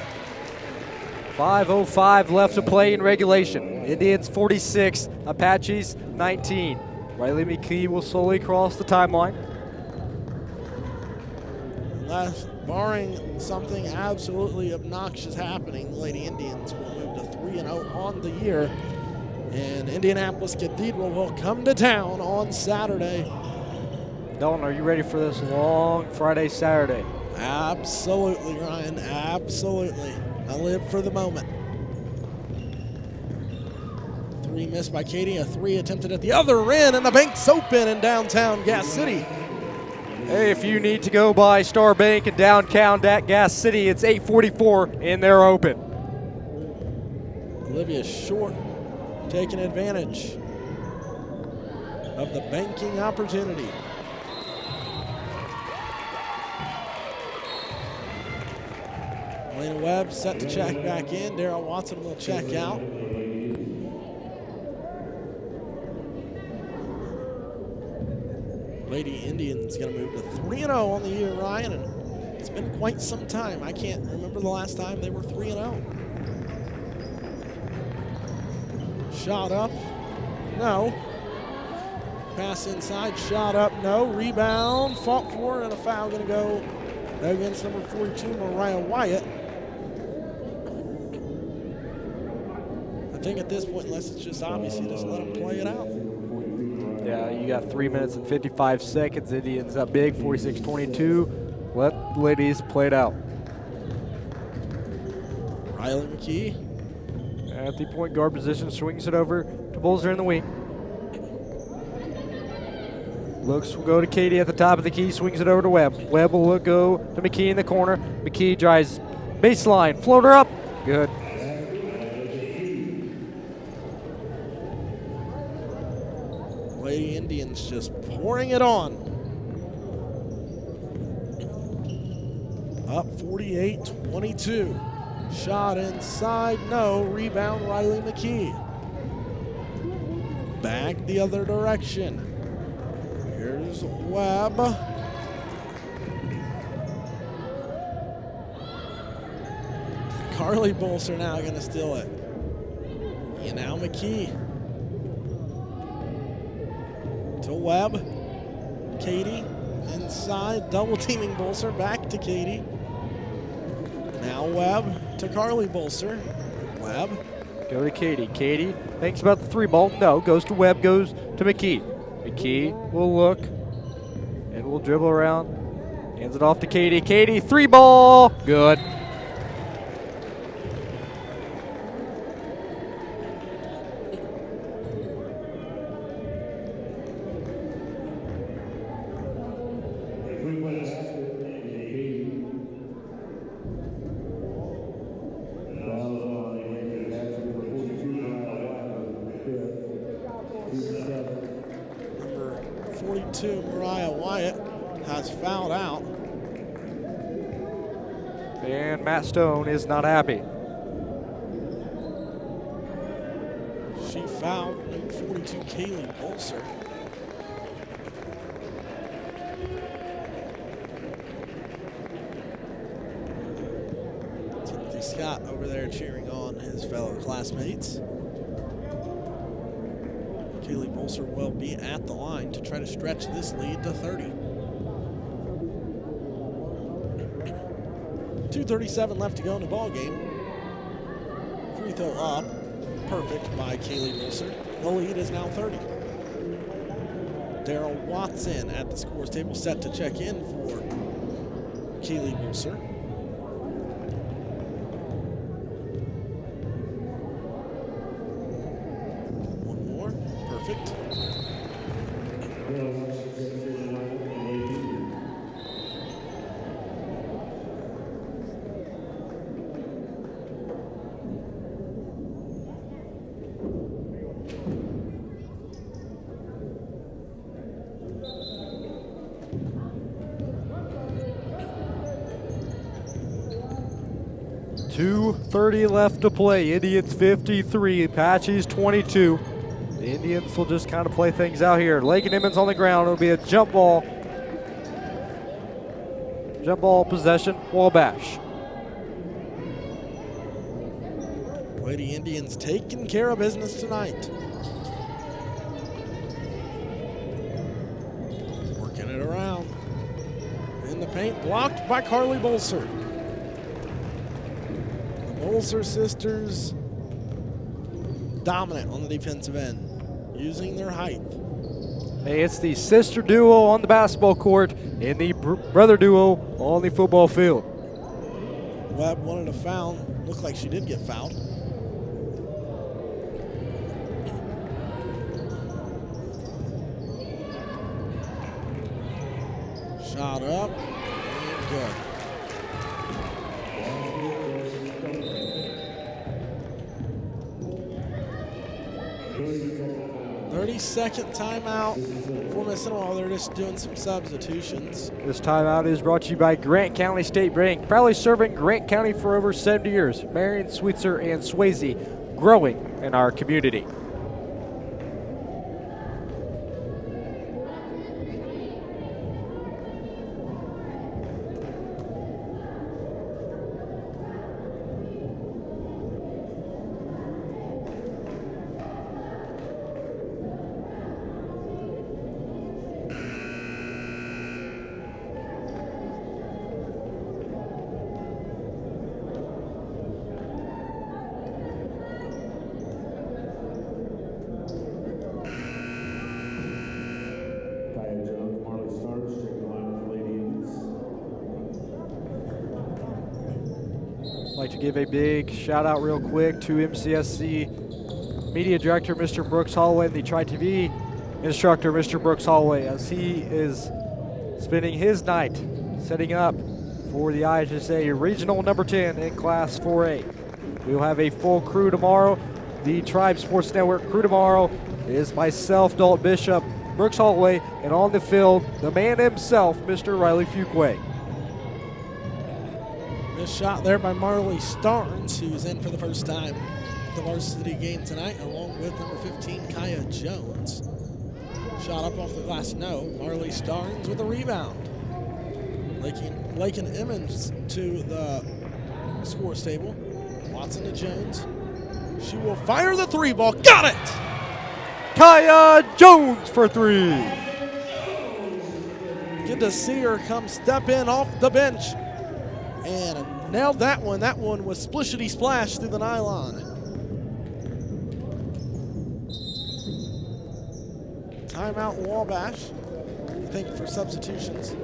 5:05 left to play in regulation. Indians 46, Apaches 19. Riley McKee will slowly cross the timeline. Unless, barring something absolutely obnoxious happening, the Lady Indians will move to 3-0 on the year. And Indianapolis Cathedral will come to town on Saturday. Dalton, are you ready for this long Friday, Saturday? Absolutely, Ryan. Absolutely. I live for the moment. 3 missed by Katie. A 3 attempted at the other end, and the bank's open in downtown Gas City. Hey, if you need to go by Star Bank in downtown Gas City, it's 8:44 and they're open. Olivia Short taking advantage of the banking opportunity. Elena Webb set to check back in. Darryl Watson will check out. Lady Indians going to move to 3-0 on the year, Ryan, and it's been quite some time. I can't remember the last time they were 3-0. Shot up, no. Pass inside, shot up, no. Rebound, fought for, and a foul going to go against number 42, Mariah Wyatt. I think at this point, unless it's just obvious, you just let them play it out. Yeah, you got 3 minutes and 55 seconds. Indians up big, 46-22. Let the ladies play it out. Riley McKee. At the point guard position, swings it over to Bolser in the wing. Looks will go to Katie at the top of the key, swings it over to Webb. Webb will go to McKee in the corner. McKee drives baseline, floater up, good. Lady Indians just pouring it on. Up 48-22. Shot inside, no. Rebound, Riley McKee. Back the other direction. Here's Webb. Carly Bolser now going to steal it. And now McKee. To Webb. Katie inside, double teaming Bolser. Back to Katie. Now Webb to Carly Bolser. Webb. Go to Katie. Katie thinks about the 3 ball. No, goes to Webb, goes to McKee. McKee will look and will dribble around. Hands it off to Katie. Katie, 3 ball. Good. Number 42, Mariah Wyatt, has fouled out. and Matt Stone is not happy. She fouled number 42, Kaylee Bolser. Timothy Scott over there cheering on his fellow classmates. Kaylee Bolser will be at the line to try to stretch this lead to 30. 2:37 left to go in the ball game. Free throw up. Perfect by Kaylee Bolser. The lead is now 30. Daryl Watson at the scores table set to check in for Kaylee Bolser. One more. Perfect. .230 left to play. Indians 53, Apaches 22. The Indians will just kind of play things out here. Lakin Emmons on the ground. It'll be a jump ball. Jump ball possession, Wabash. Lady Indians taking care of business tonight. Working it around. In the paint, blocked by Carly Bolser. The Bolser sisters dominant on the defensive end, using their height. Hey, it's the sister duo on the basketball court and the brother duo on the football field. Webb wanted a foul. Looked like she did get fouled. Shot up and good. 30-second timeout for Mississinewa. They're just doing some substitutions. This timeout is brought to you by Grant County State Bank, proudly serving Grant County for over 70 years. Marion, Sweetser, and Swayze, growing in our community. I'd like to give a big shout out real quick to MCSC Media Director Mr. Brooks Holloway and the TribeTV instructor Mr. Brooks Holloway, as he is spending his night setting up for the IHSA Regional number 10 in Class 4A. We will have a full crew tomorrow. The Tribe Sports Network crew tomorrow is myself, Dalton Bishop, Brooks Holloway, and on the field, the man himself, Mr. Riley Fuquay. This shot there by Marley Starnes, who's in for the first time at the varsity game tonight, along with number 15, Kaya Jones. Shot up off the glass, no. Marley Starnes with a rebound. Lakin Emmons to the scores table. Watson to Jones. She will fire the three ball. Got it! Kaya Jones for three. Good to see her come step in off the bench. And nailed that one. That one was splishity splash through the nylon. Timeout Wabash, I think, for substitutions.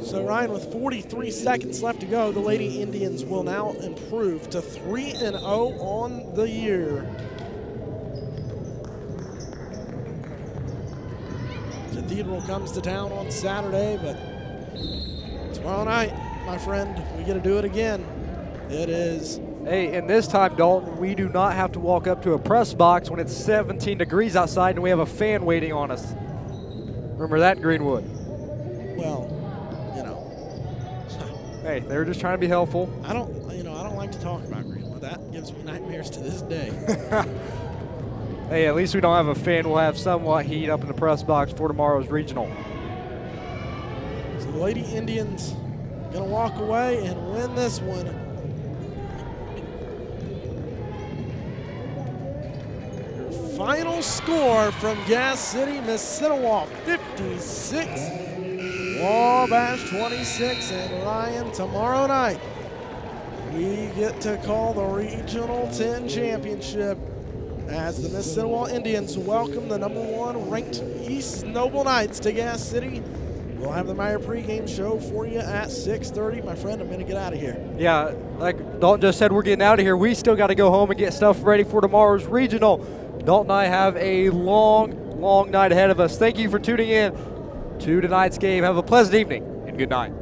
So Ryan, with 43 seconds left to go, the Lady Indians will now improve to 3-0 on the year. Cathedral comes to town on Saturday, but tomorrow night, my friend, we get to do it again. It is. Hey, and this time, Dalton, we do not have to walk up to a press box when it's 17 degrees outside and we have a fan waiting on us. Remember that, Greenwood? Well, you know. Hey, they were just trying to be helpful. I don't like to talk about Greenwood. That gives me nightmares to this day. Hey, at least we don't have a fan. We'll have somewhat heat up in the press box for tomorrow's regional. So the Lady Indians gonna walk away and win this one. Your final score from Gas City, Mississinewa 56, Wabash 26, and Ryan, tomorrow night we get to call the Regional 10 Championship as the Mississinewa Indians welcome the #1 ranked East Noble Knights to Gas City. We'll have the Meyer pregame show for you at 6:30. My friend, I'm going to get out of here. Yeah, like Dalton just said, we're getting out of here. We still got to go home and get stuff ready for tomorrow's regional. Dalton and I have a long, long night ahead of us. Thank you for tuning in to tonight's game. Have a pleasant evening and good night.